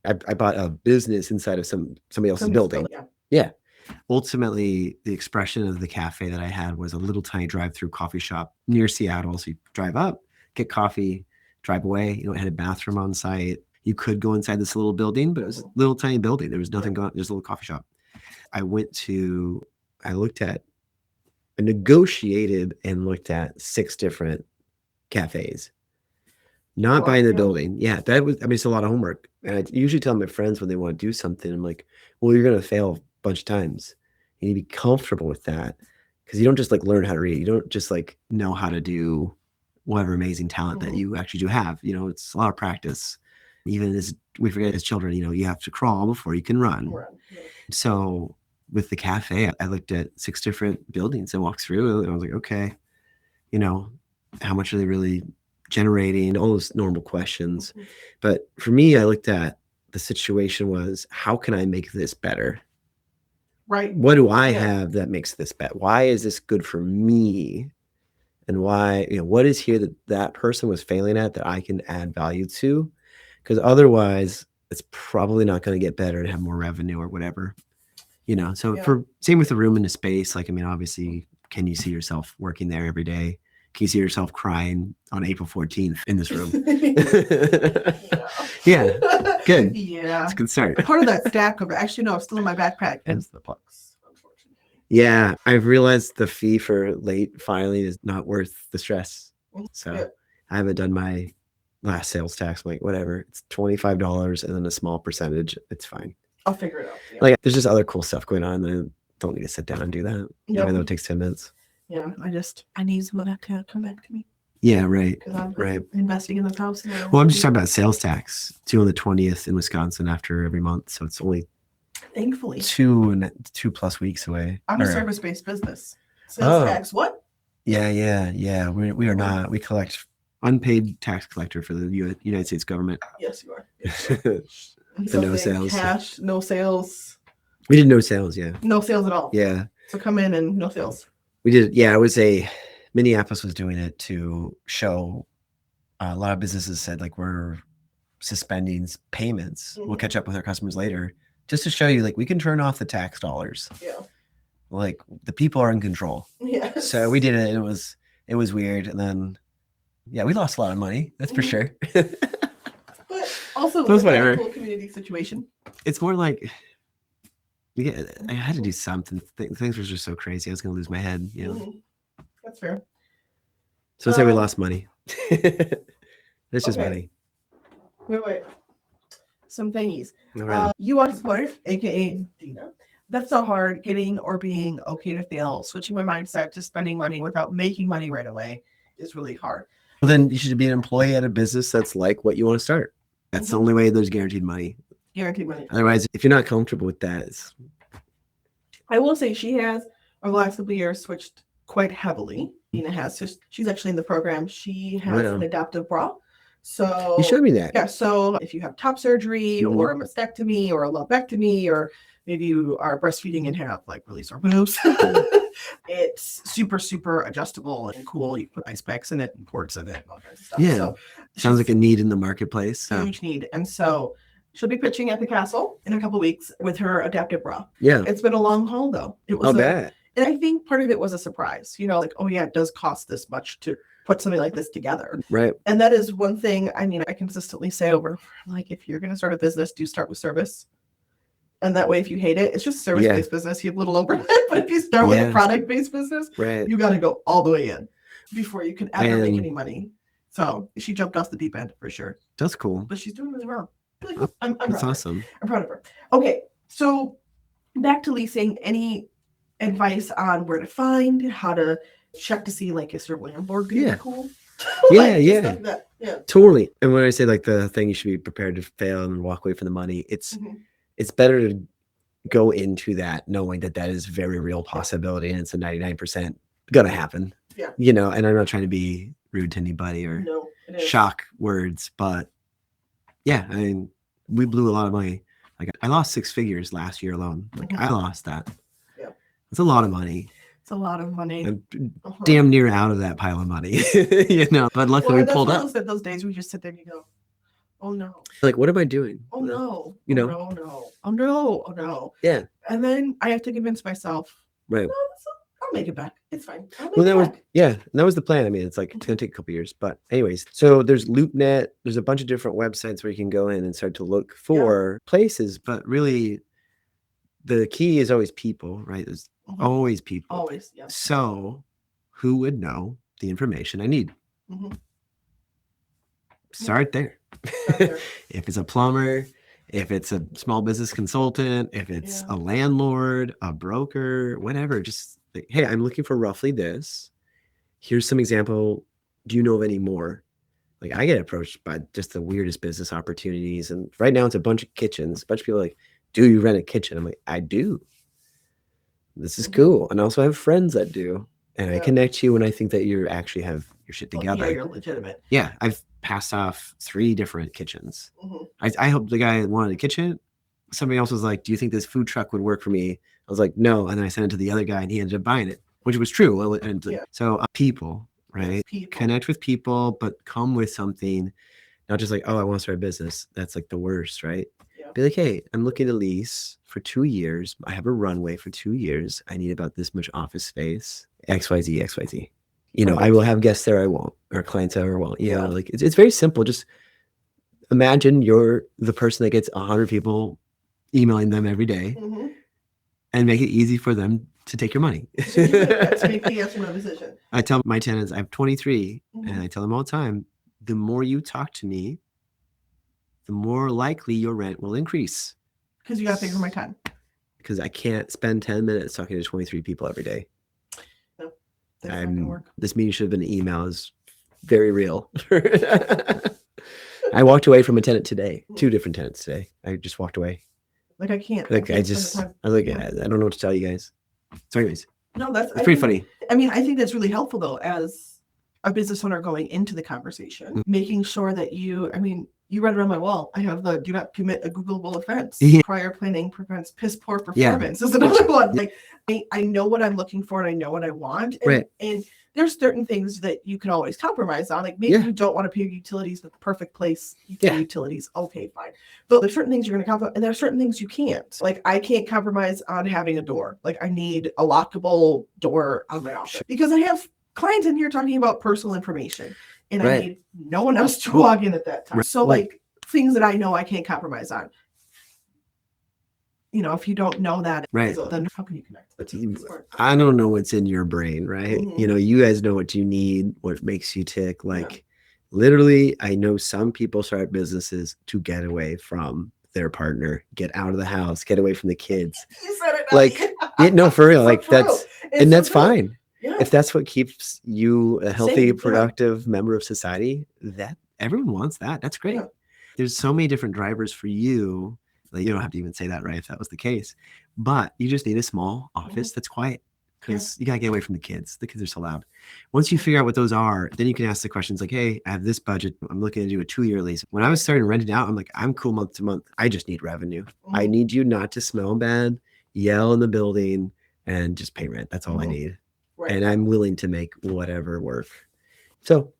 I bought a business inside of somebody else's building. Yeah. Ultimately, the expression of the cafe that I had was a little tiny drive-through coffee shop near Seattle. So you drive up, get coffee, drive away. It had a bathroom on site. You could go inside this little building, but it was a little tiny building. There was nothing going on. There's a little coffee shop. I negotiated and looked at 6 different cafes. Not buying the building. Yeah, it's a lot of homework. And I usually tell my friends when they want to do something, I'm like, well, you're going to fail a bunch of times. You need to be comfortable with that, because you don't just like learn how to read. You don't just like know how to do whatever amazing talent that you actually do have. It's a lot of practice. Even as we forget as children, you have to crawl before you can run. So with the cafe, I looked at 6 different buildings and walked through, and I was like, okay, how much are they really generating, all those normal questions. But for me, I looked at the situation was, how can I make this better? Right. What do I have that makes this better? Why is this good for me? And why, what is here that person was failing at that I can add value to? Because otherwise it's probably not going to get better and have more revenue or whatever. So same with the room and the space. Like, obviously, can you see yourself working there every day? Can you see yourself crying on April 14th in this room? Yeah. Good. Yeah. It's a good start. Part of that stack of, actually, no, it's still in my backpack. It's the Plex, unfortunately. Yeah. I've realized the fee for late filing is not worth the stress. So I haven't done my last sales tax. I'm like, whatever. It's $25 and then a small percentage. It's fine. I'll figure it out. Yeah. Like, there's just other cool stuff going on. I don't need to sit down and do that. Even though it takes 10 minutes. Yeah, I need some of that to come back to me. Yeah, right. Because I'm right. investing in this house. Well, I'm just talking about sales tax. It's due on the 20th in Wisconsin after every month. So it's only thankfully 2+ weeks away. I'm a service-based business. Sales tax, what? Yeah. We are not. We collect unpaid tax collector for the United States government. Yes, you are. So no sales. Cash, no sales. We did no sales, yeah. No sales at all. Yeah. So come in and no sales. We did, Minneapolis was doing it to show a lot of businesses said, like, we're suspending payments. We'll catch up with our customers later, just to show you, like, we can turn off the tax dollars. Yeah. Like, the people are in control. Yeah. So we did it, and it was weird. And then, we lost a lot of money. That's for sure. But also, it was whatever. A cool community situation. It's more like, I had to do something. Things were just so crazy. I was going to lose my head. That's fair. So let's say we lost money. It's just money. Wait. Some thingies. Right. You are smart, aka Dina. That's so hard getting or being okay to fail. Switching my mindset to spending money without making money right away is really hard. Well, then you should be an employee at a business that's like what you want to start. That's the only way there's guaranteed money. Guaranteed money. Otherwise, if you're not comfortable with that, I will say she has, over the last couple of years, switched quite heavily. Nina has. She's actually in the program. She has an adaptive bra. So you showed me that. Yeah. So if you have top surgery or a mastectomy or a lumpectomy, or maybe you are breastfeeding and have like really sore boobs, it's super, super adjustable and cool. You put ice packs in it and ports in it and all kinds of stuff. Yeah. So sounds like a need in the marketplace. Huge need. And so she'll be pitching at the castle in a couple of weeks with her adaptive bra. Yeah. It's been a long haul though. It was and I think part of it was a surprise, like, oh yeah, it does cost this much to put something like this together. Right. And that is one thing, I consistently say over, like, if you're going to start a business, do start with service. And that way, if you hate it, it's just a service-based business. You have little overhead. But if you start with a product-based business, you got to go all the way in before you can ever make any money. So she jumped off the deep end for sure. That's cool. But she's doing really well. That's awesome. I'm proud of her. Okay, so back to leasing. Any advice on where to find, how to check to see, like, is your landlord going to be cool? Yeah. Totally. And when I say, like, the thing you should be prepared to fail and walk away from the money, it's better to go into that knowing that is a very real possibility and it's a 99% gonna happen. Yeah. And I'm not trying to be rude to anybody or shock words, but yeah, I mean, we blew a lot of money. Like, I lost 6 figures last year alone. Like, I lost that. Yeah. It's a lot of money. It's a lot of money. I'm damn near out of that pile of money, but luckily we pulled up. Those days we just sit there and you go, oh no. Like, what am I doing? Oh no. Oh no. Yeah. And then I have to convince myself, right. No, I'll make it back. It's fine. That was the plan. I mean, it's like, it's going to take a couple years, but anyways, so there's LoopNet. There's a bunch of different websites where you can go in and start to look for places, but really the key is always people, right? There's always people. Always, yeah. So who would know the information I need? Start there. If it's a plumber, if it's a small business consultant, if it's a landlord, a broker, whatever, just like, hey, I'm looking for roughly this. Here's some example. Do you know of any more? Like I get approached by just the weirdest business opportunities. And right now it's a bunch of kitchens. A bunch of people are like, do you rent a kitchen? I'm like, I do. This is cool. And I also have friends that do. And I connect you when I think that you actually have your shit together. Yeah, you're legitimate. Yeah, I've passed off 3 different kitchens. I helped the guy that wanted a kitchen. Somebody else was like, do you think this food truck would work for me? I was like, no. And then I sent it to the other guy and he ended up buying it, which was true. And so people, right? People. Connect with people, but come with something, not just like, oh, I want to start a business. That's like the worst, right? Be like, hey, I'm looking to lease for 2 years. I have a runway for 2 years. I need about this much office space. XYZ, XYZ. You know, I will have guests there. I won't, or clients there. I won't. You know, like it's very simple. Just imagine you're the person that gets 100 people emailing them every day, and make it easy for them to take your money. To make the yes or no decision. I tell my tenants, I have 23, and I tell them all the time, the more you talk to me, the more likely your rent will increase. Because you got to figure my time. Because I can't spend 10 minutes talking to 23 people every day. No, that's not gonna work. This meeting should have been an email. Is very real. I walked away from a tenant today. 2 different tenants today. I just walked away. Like I can't. Like I was like, I don't know what to tell you guys. So anyways. No, that's pretty funny. I mean, I think that's really helpful though, as a business owner going into the conversation, making sure that you read around my wall. I have the do not commit a Googleable offense. Prior planning prevents piss poor performance. Is another one. Like I know what I'm looking for and I know what I want. And there's certain things that you can always compromise on. Like maybe you don't want to pay utilities, but the perfect place you pay utilities. Okay, fine. But there's certain things you're going to compromise, and there's certain things you can't. Like I can't compromise on having a door. Like I need a lockable door on my office because I have clients in here talking about personal information. And I need no one else to log in at that time. So like things that I know I can't compromise on. You know, if you don't know that, then how can you connect? I don't know what's in your brain, right? You know, you guys know what you need, what makes you tick. Like literally, I know some people start businesses to get away from their partner, get out of the house, get away from the kids. You said it. Like, no, for real. Like that's fine. Yeah. If that's what keeps you a healthy, productive member of society, that everyone wants that. That's great. There's so many different drivers for you. Like, you don't have to even say that, right? If that was the case, but you just need a small office that's quiet because you gotta get away from the kids. The kids are so loud. Once you figure out what those are, then you can ask the questions like, hey, I have this budget. I'm looking to do a 2-year lease. When I was starting renting out, I'm like, I'm cool month to month. I just need revenue. I need you not to smell bad, yell in the building, and just pay rent. That's all I need. And I'm willing to make whatever work. So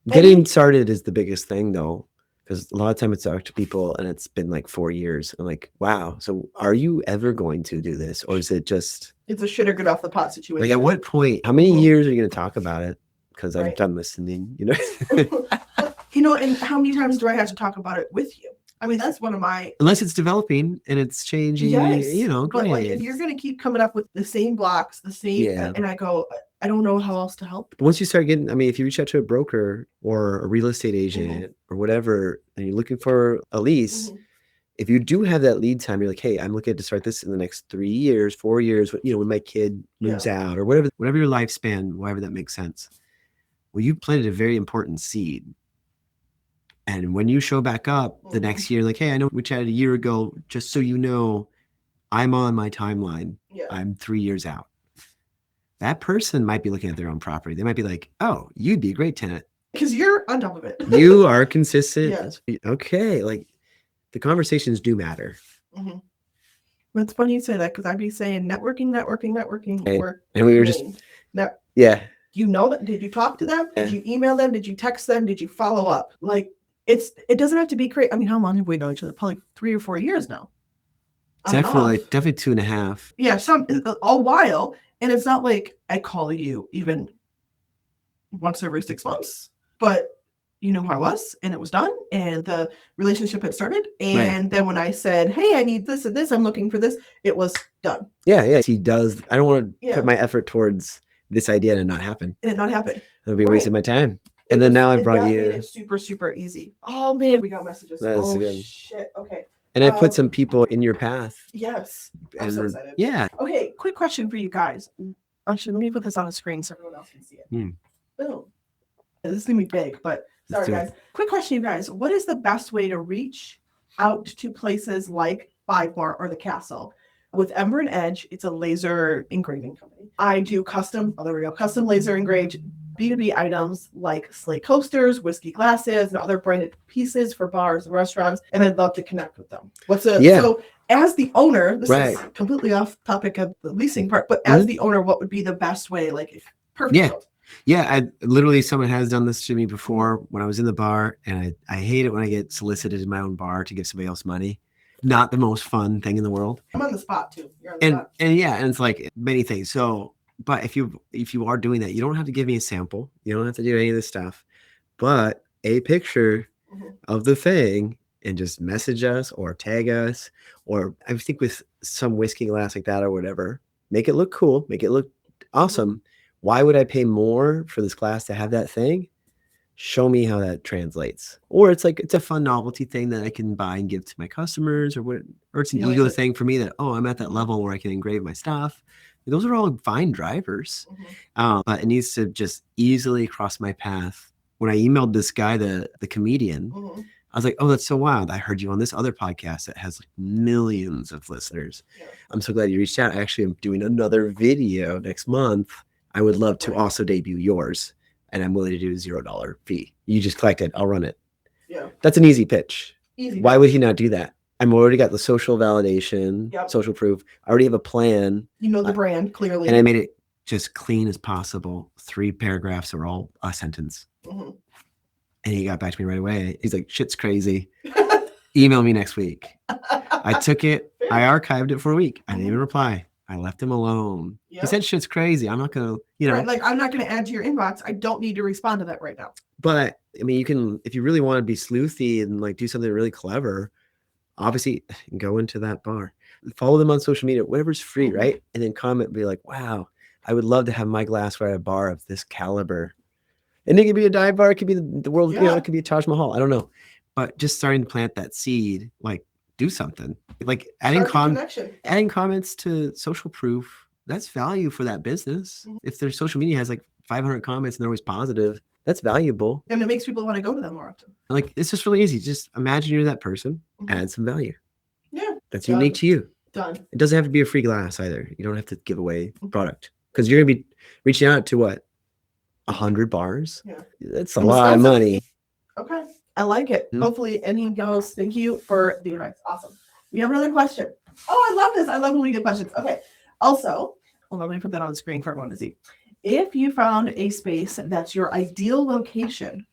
getting started is the biggest thing though, because a lot of time it's talked to people and it's been like 4 years. I'm like, wow. So are you ever going to do this? Or is it just, it's a shit or get off the pot situation? Like at what point, how many years are you going to talk about it? Because I'm done listening, you know? You know, and how many times do I have to talk about it with you? I mean, that's one of my... Unless it's developing and it's changing, you know, but like, if you're going to keep coming up with the same blocks, the same... And I go, I don't know how else to help. Once you start getting... I mean, if you reach out to a broker or a real estate agent or whatever, and you're looking for a lease, if you do have that lead time, you're like, hey, I'm looking to start this in the next 3 years, 4 years, you know, when my kid moves out or whatever your lifespan, whatever that makes sense. Well, you planted a very important seed. And when you show back up the next year, like, hey, I know we chatted a year ago, just so you know, I'm on my timeline. I'm 3 years out. That person might be looking at their own property. They might be like, oh, you'd be a great tenant. Because you're on top of it. You are consistent. Okay. Like the conversations do matter. Well, it's funny you say that because I'd be saying networking. And we were just, you know that? Did you talk to them? Did you email them? Did you text them? Did you follow up? Like, it doesn't have to be great. I mean, how long have we known each other? Probably 3 or 4 years now. Definitely 2.5. Yeah, a while. And it's not like I call you even once every 6 months. But you know who I was, and it was done, and the relationship had started. And then when I said, hey, I need this and this, I'm looking for this, it was done. Yeah. He does. I don't want to put my effort towards this idea and not happen. And it not happen. It'll be wasting my time. And then now I brought you. Made it super, super easy. Oh man, we got messages. That's good. Shit. Okay. And I put some people in your path. Yes. I'm so excited. Yeah. Okay, quick question for you guys. Actually, let me put this on a screen so everyone else can see it. Boom. This is gonna be big, but sorry guys. Quick question, you guys. What is the best way to reach out to places like Five More or the Castle? With Ember and Edge, it's a laser engraving company. I do custom laser engraved B2B items like slate coasters, whiskey glasses, and other branded pieces for bars and restaurants, and I'd love to connect with them. So as the owner, this is completely off topic of the leasing part, but as the owner, what would be the best way? Like, perfect. Yeah, someone has done this to me before when I was in the bar, and I hate it when I get solicited in my own bar to give somebody else money. Not the most fun thing in the world. I'm on the spot too. You're on the spot. And it's like many things. So, but if you are doing that, you don't have to give me a sample. You don't have to do any of this stuff, but a picture of the thing and just message us or tag us, or I think with some whiskey glass like that or whatever, make it look cool, make it look awesome. Why would I pay more for this glass to have that thing? Show me how that translates. Or it's like, it's a fun novelty thing that I can buy and give to my customers, or it's an ego thing for me that, I'm at that level where I can engrave my stuff. Those are all fine drivers. But it needs to just easily cross my path. When I emailed this guy, the comedian, I was like, oh, that's so wild. I heard you on this other podcast that has like millions of listeners. I'm so glad you reached out. I actually am doing another video next month. I would love to also debut yours. And I'm willing to do a $0 fee. You just collect it. I'll run it. Yeah. That's an easy pitch. Why would he not do that? I'm already got the social validation, social proof. I already have a plan. You know the brand clearly. And I made it just clean as possible. 3 paragraphs are all a sentence. And he got back to me right away. He's like, shit's crazy. Email me next week. I took it. I archived it for a week. I didn't even reply. I left him alone. He said shit's crazy. I'm not going to, Right, I'm not going to add to your inbox. I don't need to respond to that right now. But I mean, you can, if you really want to be sleuthy and like do something really clever, obviously go into that bar. Follow them on social media, whatever's free, right? And then comment and be like, wow, I would love to have my glassware at a bar of this caliber. And it could be a dive bar. It could be the world, it could be a Taj Mahal. I don't know. But just starting to plant that seed, like, do something like adding comments to social proof. That's value for that business. If their social media has like 500 comments and they're always positive, that's valuable. And it makes people want to go to them more often. Like, it's just really easy. Just imagine you're that person, add some value. Yeah. That's unique to you. Done. It doesn't have to be a free glass either. You don't have to give away product because you're going to be reaching out to 100 bars. Yeah. That's a lot of money. Okay. I like it. Hopefully, any goes. Thank you for the advice. Awesome. We have another question. Oh, I love this. I love when we get questions. Okay. Also, hold on, let me put that on the screen for everyone to see. If you found a space that's your ideal location,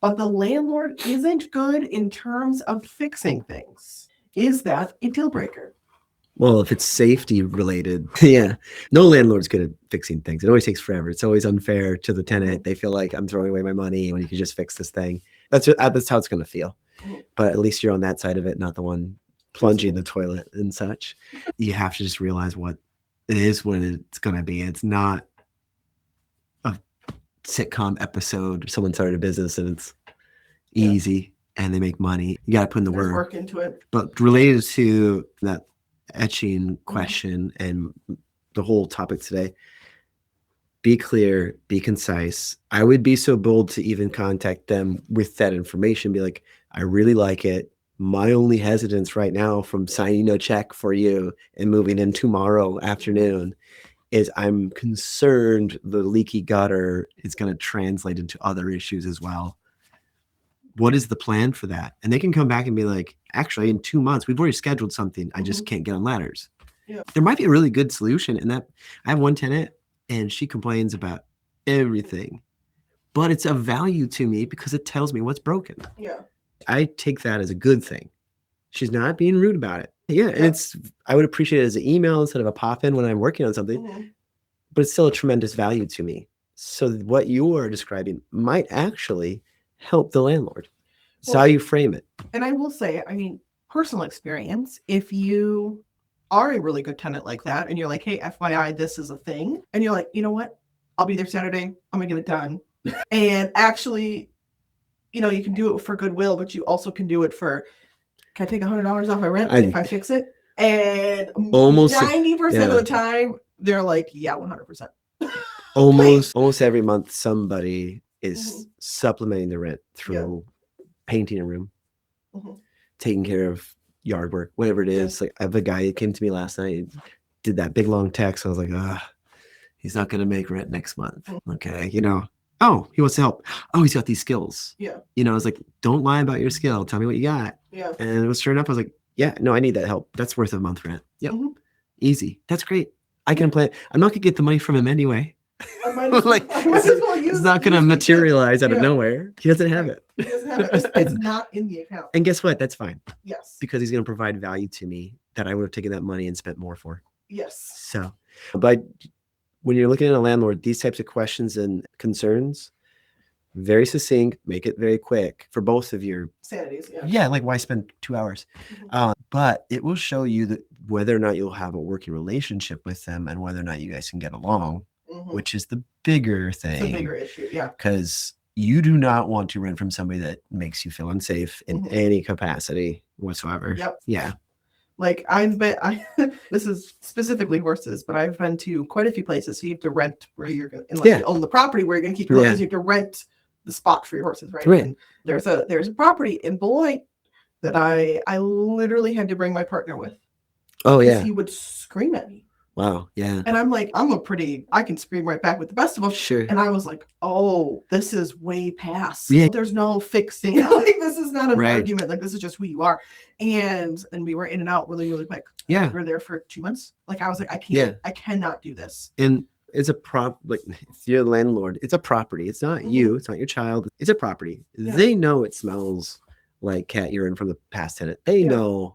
but the landlord isn't good in terms of fixing things, is that a deal breaker? Well, if it's safety related, no landlord's good at fixing things. It always takes forever. It's always unfair to the tenant. They feel like I'm throwing away my money when you can just fix this thing. That's how it's going to feel. But at least you're on that side of it, not the one plunging the toilet and such. You have to just realize what it is, what it's going to be. It's not a sitcom episode or someone started a business and it's easy and they make money. You got to put in the work into it. But related to that etching question and the whole topic today, be clear, be concise. I would be so bold to even contact them with that information. Be like, I really like it. My only hesitance right now from signing a check for you and moving in tomorrow afternoon is I'm concerned the leaky gutter is going to translate into other issues as well. What is the plan for that? And they can come back and be like, actually, in 2 months, we've already scheduled something. I just can't get on ladders. Yeah. There might be a really good solution in that. I have one tenant and she complains about everything, but it's of value to me because it tells me what's broken. Yeah. I take that as a good thing. She's not being rude about it. Yeah. And I would appreciate it as an email instead of a pop-in when I'm working on something, but it's still a tremendous value to me. So what you are describing might actually help the landlord. It's Well, how you frame it. And I will say, I mean, personal experience, if you are a really good tenant like that and you're like, hey, FYI, this is a thing, and you're like, you know what, I'll be there Saturday, I'm gonna get it done. And actually, you know, you can do it for goodwill, but you also can do it for, can I take $100 off my rent if I fix it? And almost 90% of the time, they're like, yeah, 100%. Almost every month, somebody is supplementing the rent through painting a room, taking care of yard work, whatever it is. Like I have a guy who came to me last night, did that big long text. I was like, he's not going to make rent next month. Okay. You know, oh, he wants to help. Oh, he's got these skills. Yeah. You know, I was like, don't lie about your skill. Tell me what you got. Yeah. And it was sure enough. I was like, yeah, no, I need that help. That's worth a month rent. Yep. Easy. That's great. I can plan. I'm not going to get the money from him anyway. Like it's not going to materialize out of nowhere. He doesn't have it. He doesn't have it. It's not in the account. And guess what? That's fine. Yes. Because he's going to provide value to me that I would have taken that money and spent more for. Yes. So, but when you're looking at a landlord, these types of questions and concerns, very succinct, make it very quick for both of your sanities. Yeah, like why spend 2 hours? But it will show you that whether or not you'll have a working relationship with them and whether or not you guys can get along, which is the bigger thing. It's a bigger issue, yeah. Because you do not want to rent from somebody that makes you feel unsafe in any capacity whatsoever. Yep. Yeah. Like this is specifically horses, but I've been to quite a few places. So you have to rent where you're going, unless you own the property where you're going to keep your horses. You have to rent the spot for your horses, right? And there's a property in Beloit that I literally had to bring my partner with. Oh yeah. He would scream at me. Wow. Yeah. And I'm like, I can scream right back with the best of them. Sure. And I was like, oh, this is way past. Yeah. There's no fixing. Like this is not an argument. Like this is just who you are. And we were in and out really, really quick. Yeah. We were there for 2 months. Like I was like, I cannot do this. And it's a like if you're the landlord, it's a property. It's not you, it's not your child. It's a property. Yeah. They know it smells like cat urine from the past tenant. They know.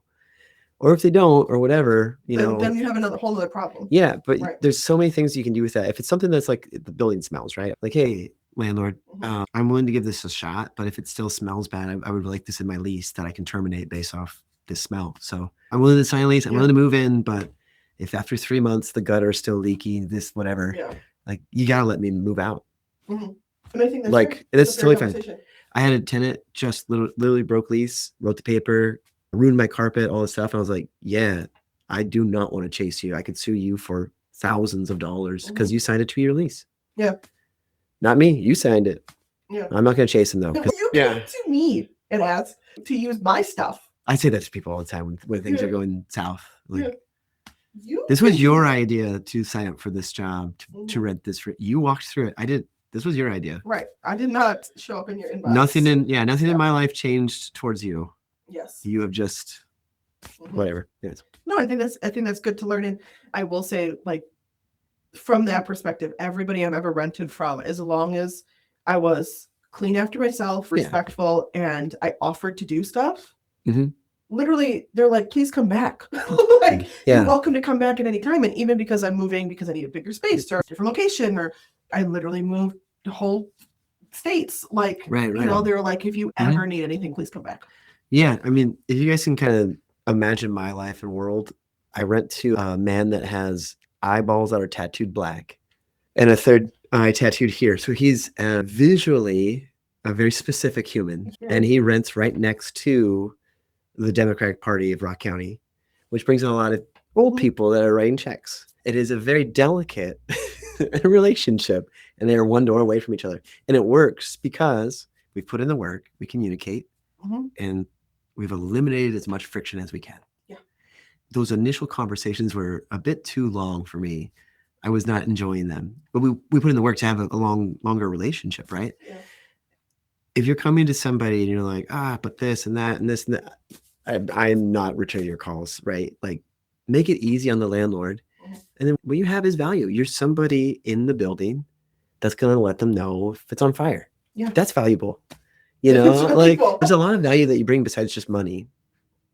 Or if they don't, or whatever, then you have another whole other problem. Yeah, but there's so many things you can do with that. If it's something that's like the building smells, right? Like, hey, landlord, I'm willing to give this a shot, but if it still smells bad, I would like this in my lease that I can terminate based off this smell. So I'm willing to sign a lease. I'm willing to move in, but if after 3 months the gutter is still leaky, this whatever, like you gotta let me move out. And I think that's like it's totally fine. I had a tenant just literally broke lease, wrote the paper, ruined my carpet, all this stuff. And I was like, yeah, I do not want to chase you. I could sue you for thousands of dollars because you signed a 2-year lease. Yeah. Not me. You signed it. Yeah. I'm not going to chase him though. You came to me and asked to use my stuff. I say that to people all the time when things are going south. Like, this was your idea to sign up for this job, to rent this. You walked through it. I did. This was your idea. Right. I did not show up in your inbox. Nothing in my life changed towards you. Yes. You have just whatever. Yes. No, I think that's good to learn. And I will say, like, from that perspective, everybody I've ever rented from, as long as I was clean after myself, respectful, and I offered to do stuff, literally they're like, please come back. Like, you're welcome to come back at any time. And even because I'm moving because I need a bigger space or a different location, or I literally moved the whole states. Like, they were like, if you ever need anything, please come back. Yeah, I mean, if you guys can kind of imagine my life and world, I rent to a man that has eyeballs that are tattooed black and a third eye tattooed here. So he's visually a very specific human, and he rents right next to the Democratic Party of Rock County, which brings in a lot of old people that are writing checks. It is a very delicate relationship, and they are one door away from each other. And it works because we put in the work, we communicate, and we've eliminated as much friction as we can. Yeah. Those initial conversations were a bit too long for me. I was not enjoying them. But we put in the work to have a longer relationship, right? Yeah. If you're coming to somebody and you're like, but this and that and this and that, I'm not returning your calls, right? Like, make it easy on the landlord. And then what you have is value. You're somebody in the building that's going to let them know if it's on fire. Yeah. That's valuable. Like there's a lot of value that you bring besides just money,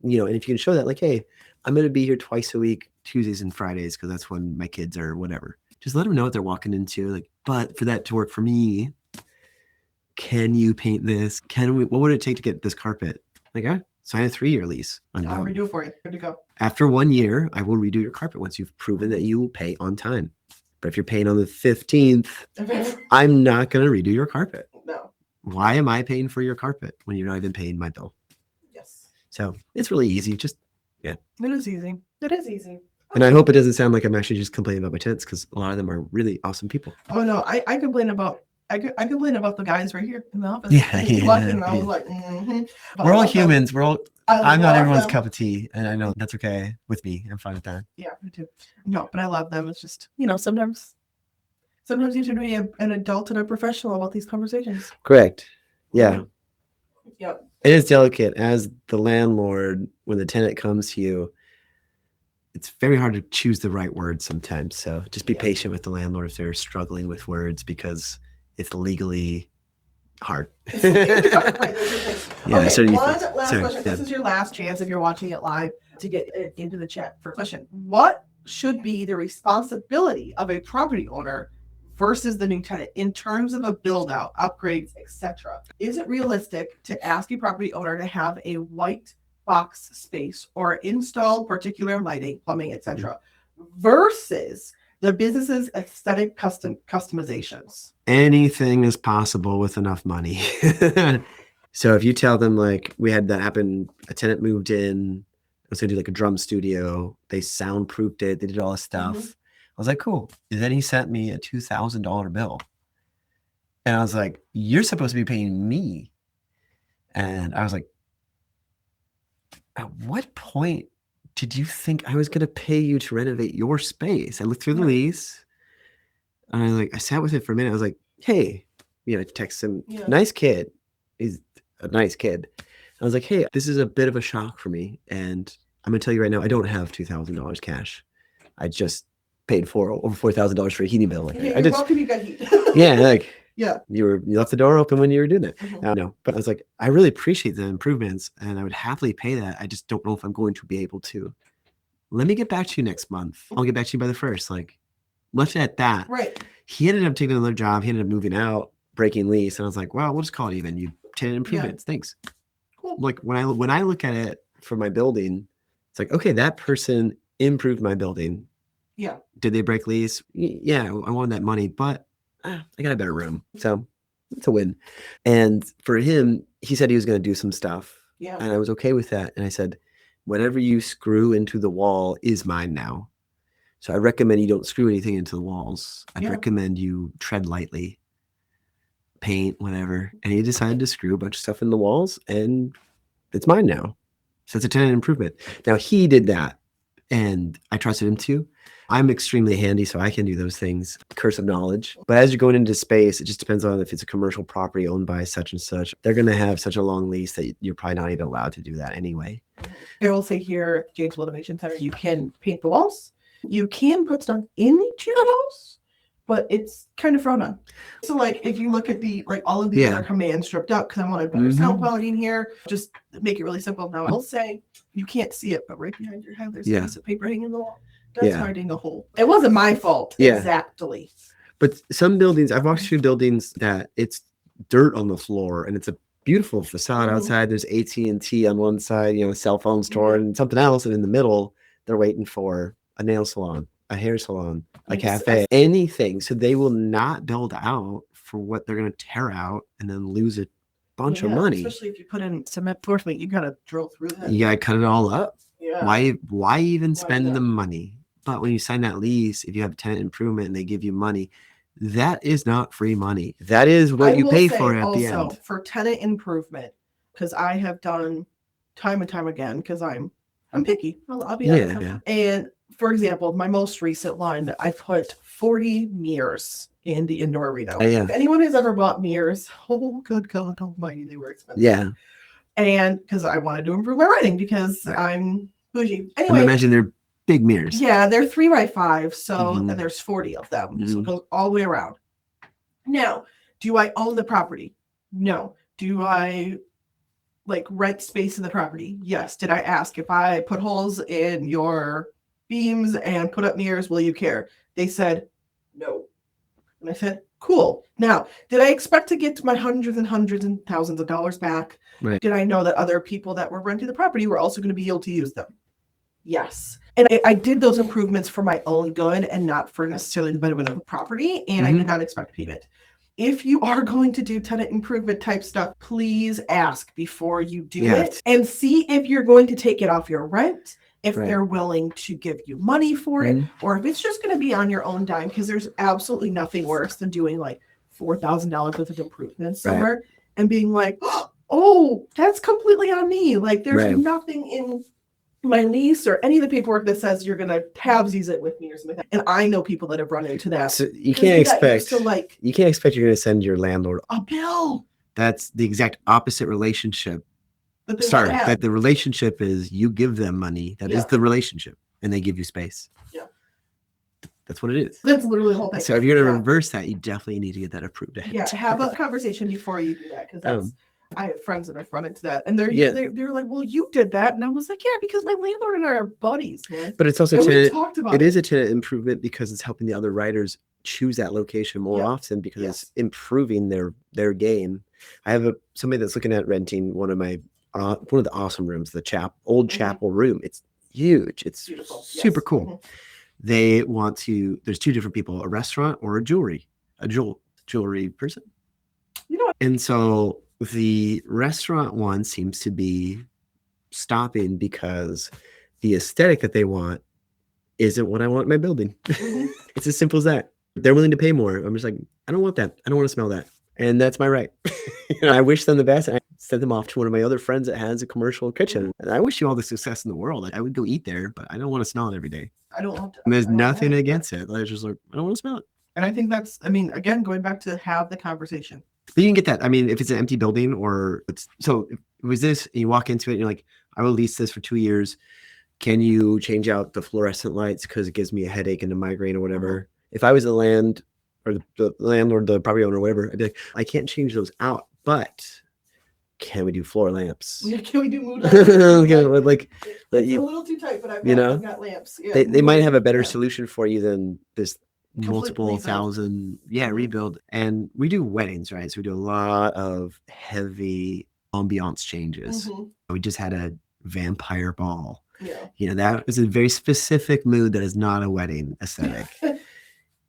and if you can show that, like, hey, I'm going to be here twice a week, Tuesdays and Fridays, because that's when my kids are whatever. Just let them know what they're walking into. Like, but for that to work for me, can you paint this? What would it take to get this carpet? Like, sign a 3-year lease. I'll redo it for you. Good to go. After 1 year, I will redo your carpet once you've proven that you will pay on time. But if you're paying on the 15th, I'm not going to redo your carpet. No. Why am I paying for your carpet when you're not even paying my bill? Yes. So it's really easy. Just, yeah. It is easy. It is easy. And I hope it doesn't sound like I'm actually just complaining about my tenants, because a lot of them are really awesome people. Oh, no. I complain about the guys right here in the office. Yeah. And I was like, we're all humans. I'm not everyone's them. cup of tea, and I know that's okay with me. I'm fine with that. Yeah, me too. No, but I love them. It's just, sometimes you have to be an adult and a professional about these conversations. Correct. Yeah. Yep. It is delicate as the landlord when the tenant comes to you. It's very hard to choose the right words sometimes. So just be patient with the landlord if they're struggling with words, because it's legally hard. Yeah. Okay, one last question. This is your last chance, if you're watching it live, to get into the chat for a question. What should be the responsibility of a property owner versus the new tenant in terms of a build out, upgrades, etc.? Is it realistic to ask a property owner to have a white box space or install particular lighting, plumbing, etc., versus the business's aesthetic customizations? Anything is possible with enough money. So if you tell them, like we had that happen, a tenant moved in, I was gonna do like a drum studio, they soundproofed it, they did all this stuff. I was like, cool. And then he sent me a $2,000 bill. And I was like, you're supposed to be paying me. And I was like, at what point did you think I was going to pay you to renovate your space? I looked through the lease, and I sat with it for a minute. I was like, hey, text him, nice kid. He's a nice kid. I was like, hey, this is a bit of a shock for me. And I'm going to tell you right now, I don't have $2,000 cash. I just paid over $4,000 for a heating bill. Welcome, you got heat. You left the door open when you were doing it. No, but I was like, I really appreciate the improvements, and I would happily pay that. I just don't know if I'm going to be able to. Let me get back to you next month. I'll get back to you by the 1st. Left it at that. Right. He ended up taking another job. He ended up moving out, breaking lease, and I was like, well, we'll just call it even. You tenant improvements. Thanks. Cool. When I look at it for my building, it's like, okay, that person improved my building. Yeah. Did they break lease? Yeah, I wanted that money, but I got a better room. So it's a win. And for him, he said he was going to do some stuff. Yeah. And I was okay with that. And I said, whatever you screw into the wall is mine now. So I recommend you don't screw anything into the walls. I'd recommend you tread lightly, paint, whatever. And he decided to screw a bunch of stuff in the walls, and it's mine now. So it's a tenant improvement. Now he did that, and I trusted him to. I'm extremely handy, so I can do those things. Curse of knowledge. But as you're going into space, it just depends on if it's a commercial property owned by such and such. They're going to have such a long lease that you're probably not even allowed to do that anyway. I will say here, James Innovation Center, you can paint the walls. You can put stuff into the walls, but it's kind of frowned on. So if you look at all of these other commands stripped out, because I wanted better sound quality in here, just make it really simple. Now I'll say you can't see it, but right behind your head, there's a piece of paper hanging in the wall. That's hiding a hole. It wasn't my fault. Exactly. But some buildings, I've walked through buildings that it's dirt on the floor, and it's a beautiful facade outside. There's AT&T on one side, a cell phone store and something else. And in the middle, they're waiting for a nail salon, a hair salon, a cafe, anything. So they will not build out for what they're going to tear out and then lose a bunch of money. Especially if you put in cement enforcement, you got to drill through that. You got to cut it all up. Yeah. Why even spend the money? But when you sign that lease, if you have tenant improvement and they give you money, that is not free money. That is what you pay for at the end. For tenant improvement, because I have done time and time again, because I'm picky. I'll be honest. Yeah. And for example, my most recent line, I put 40 mirrors in the indoor arena. If anyone has ever bought mirrors, oh good God almighty, they were expensive. Yeah. And because I wanted to improve my writing, because I'm bougie. Anyway, I imagine they're big mirrors. Yeah, they're 3x5, so and there's 40 of them. So it goes all the way around. Now, do I own the property? No. Do I rent space in the property? Yes. Did I ask, if I put holes in your beams and put up mirrors, will you care? They said no. And I said, Cool. Now, did I expect to get my hundreds and hundreds and thousands of dollars back? Right. Did I know that other people that were renting the property were also going to be able to use them? Yes. And I did those improvements for my own good and not for necessarily the betterment of the property. And I did not expect payment. If you are going to do tenant improvement type stuff, please ask before you do it and see if you're going to take it off your rent, if they're willing to give you money for it, or if it's just going to be on your own dime, because there's absolutely nothing worse than doing like $4,000 worth of improvements somewhere and being like, oh, that's completely on me. Like there's nothing in my lease or any of the paperwork that says you're going to halvesies it with me or something like that. And I know people that have run into that. So you can't expect you're going to send your landlord a bill. That's the exact opposite relationship. Sorry, that the relationship is you give them money. That is the relationship, and they give you space. Yeah, that's what it is. That's literally the whole thing. So if you're going to reverse that, you definitely need to get that approved ahead. Yeah, have a conversation before you do that, because that's. I have friends that have run into that, and they're like, "Well, you did that," and I was like, "Yeah, because my landlord and I are buddies, man." But it's also it is a tenant improvement because it's helping the other writers choose that location more often, because it's improving their game. I have somebody that's looking at renting one of the awesome rooms, the old chapel room. It's huge. It's beautiful. Super cool. They want to. There's two different people: a restaurant or a jewelry person. And so the restaurant one seems to be stopping because the aesthetic that they want isn't what I want in my building. It's as simple as that. They're willing to pay more. I'm just like, I don't want that. I don't want to smell that. And that's my right. I wish them the best. I sent them off to one of my other friends that has a commercial kitchen. And I wish you all the success in the world. I would go eat there, but I don't want to smell it every day. I don't want to. And there's nothing against it. I just like, I don't want to smell it. And I think that's, again, going back to have the conversation. But you can get that. If it's an empty building or if it was this, and you walk into it and you're like, I will lease this for 2 years. Can you change out the fluorescent lights because it gives me a headache and a migraine or whatever? If I was the landlord, the property owner, or whatever, I'd be like, I can't change those out, but can we do floor lamps? Yeah, can we do mood lamps? It's a little too tight, but I've got lamps. Yeah, they might have a better solution for you than this multiple thousand rebuild. And we do weddings, right? So we do a lot of heavy ambiance changes. We just had a vampire ball. That was a very specific mood that is not a wedding aesthetic.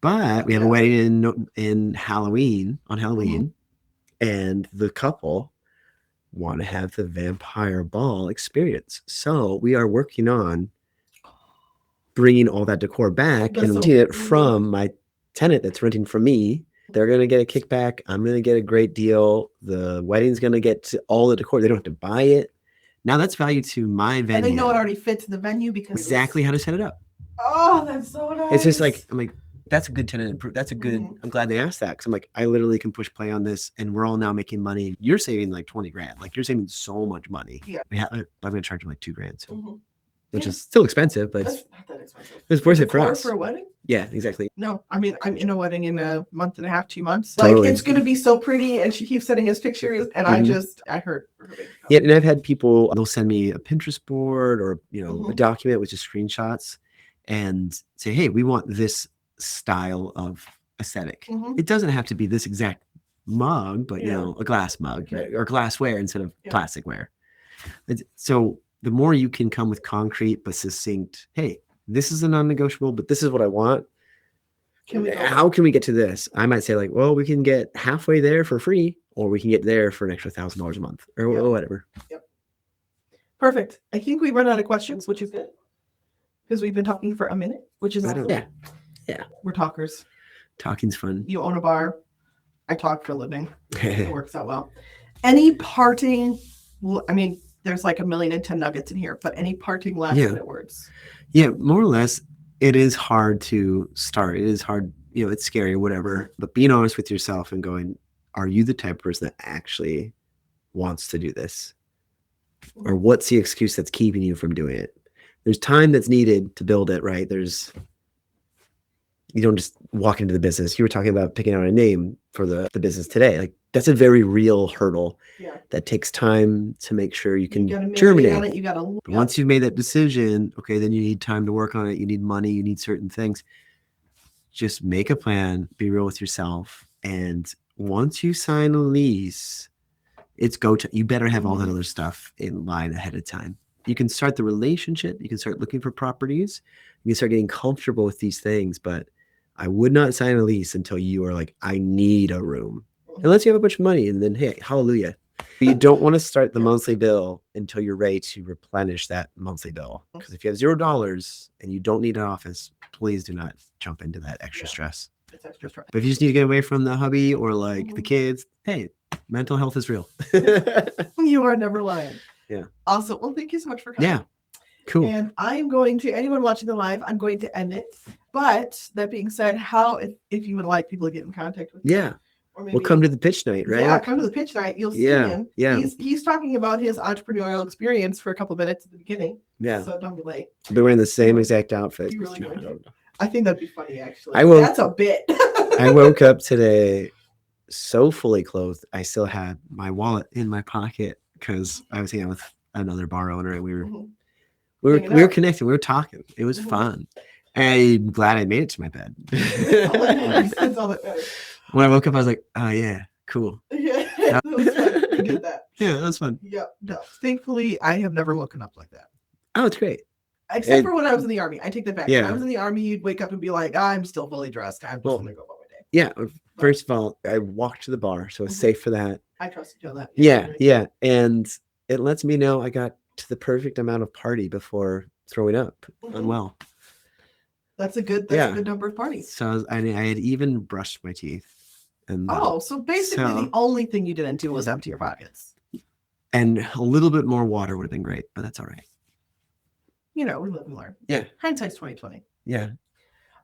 But we have a wedding in Halloween, and the couple want to have the vampire ball experience. So we are working on bringing all that decor back and renting it from my tenant that's renting from me. They're going to get a kickback. I'm going to get a great deal. The wedding's going to get all the decor. They don't have to buy it. Now that's value to my venue. And they know it already fits the venue because exactly how to set it up. Oh, that's so nice. It's just like, I'm like, that's a good tenant. That's a good, I'm glad they asked that. Cause I'm like, I literally can push play on this and we're all now making money. You're saving like 20 grand. Like you're saving so much money. Yeah. I'm going to charge them like 2 grand. So. Which is still expensive, but that's not that expensive. It's worth it for us. For a wedding? Yeah, exactly. No, I'm in a wedding in a month and a half, 2 months. Totally. Like it's going to be so pretty, and she keeps sending us pictures, and I heard. Yeah, and I've had people, they'll send me a Pinterest board or a document with just screenshots, and say, hey, we want this style of aesthetic. It doesn't have to be this exact mug, but a glass mug or glassware instead of plasticware. So the more you can come with concrete but succinct, hey, this is a non-negotiable, but this is what I want. How can we get to this? I might say like, well, we can get halfway there for free, or we can get there for an extra $1,000 a month or whatever. Yep. Perfect. I think we run out of questions, which is good because we've been talking for a minute, which is awesome. Yeah. We're talkers. Talking's fun. You own a bar. I talk for a living. It works out well. Any parting? There's like 1,010,000 nuggets in here, but any parting last minute words? Yeah, more or less, it is hard to start. It is hard, it's scary or whatever, but being honest with yourself and going, are you the type of person that actually wants to do this? Or what's the excuse that's keeping you from doing it? There's time that's needed to build it, right? You don't just walk into the business. You were talking about picking out a name for the business today. Like that's a very real hurdle that takes time to make sure you can germinate. But once you've made that decision, okay, then you need time to work on it. You need money. You need certain things. Just make a plan. Be real with yourself And once you sign a lease, it's go to. You better have all that other stuff in line ahead of time. You can start the relationship. You can start looking for properties. You can start getting comfortable with these things. But I would not sign a lease until you are like, I need a room. Unless you have a bunch of money, and then hey, hallelujah. But you don't want to start the monthly bill until you're ready to replenish that monthly bill. Because if you have $0 and you don't need an office, please do not jump into that extra stress. It's extra stress. But if you just need to get away from the hubby or like the kids, hey, mental health is real. You are never lying. Yeah. Awesome. Well, thank you so much for coming. Yeah. Cool. And I'm going to, anyone watching the live, I'm going to end it. But that being said, if you would like people to get in contact with you. Yeah. Or maybe, we'll come to the pitch night, right? Yeah, come to the pitch night. You'll see him. Yeah. He's talking about his entrepreneurial experience for a couple of minutes at the beginning. Yeah. So don't be late. I've been wearing the same exact outfit. Really I think that'd be funny, actually. That's a bit. I woke up today so fully clothed. I still had my wallet in my pocket because I was hanging out with another bar owner and we were connecting. We were talking. It was fun. I'm glad I made it to my bed. That's all that matters. When I woke up, I was like, oh yeah, cool. Yeah, that was fun. We did that. Yeah, that was fun. Yeah, no. Thankfully, I have never woken up like that. Oh, it's great. Except for when I was in the Army. I take that back. Yeah. When I was in the Army, you'd wake up and be like, I'm still fully dressed. I'm just going to go about my day. Yeah. First of all, I walked to the bar, so it's safe for that. I trusted you on that. Yeah. And it lets me know I got to the perfect amount of party before throwing up unwell. That's a good number of parties. So I had even brushed my teeth. And so basically the only thing you didn't do was empty your pockets. And a little bit more water would have been great, but that's all right. We live and learn. Yeah. Hindsight's 20/20. Yeah.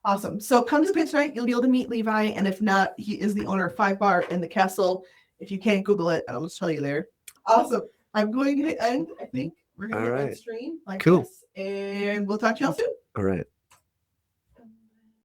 Awesome. So come to the pitch night. You'll be able to meet Levi. And if not, he is the owner of 5 Bar in the Castle. If you can't Google it, I'll just tell you there. Awesome. I'm going to end, I think. We're going to end stream like this. And we'll talk to y'all soon. All right.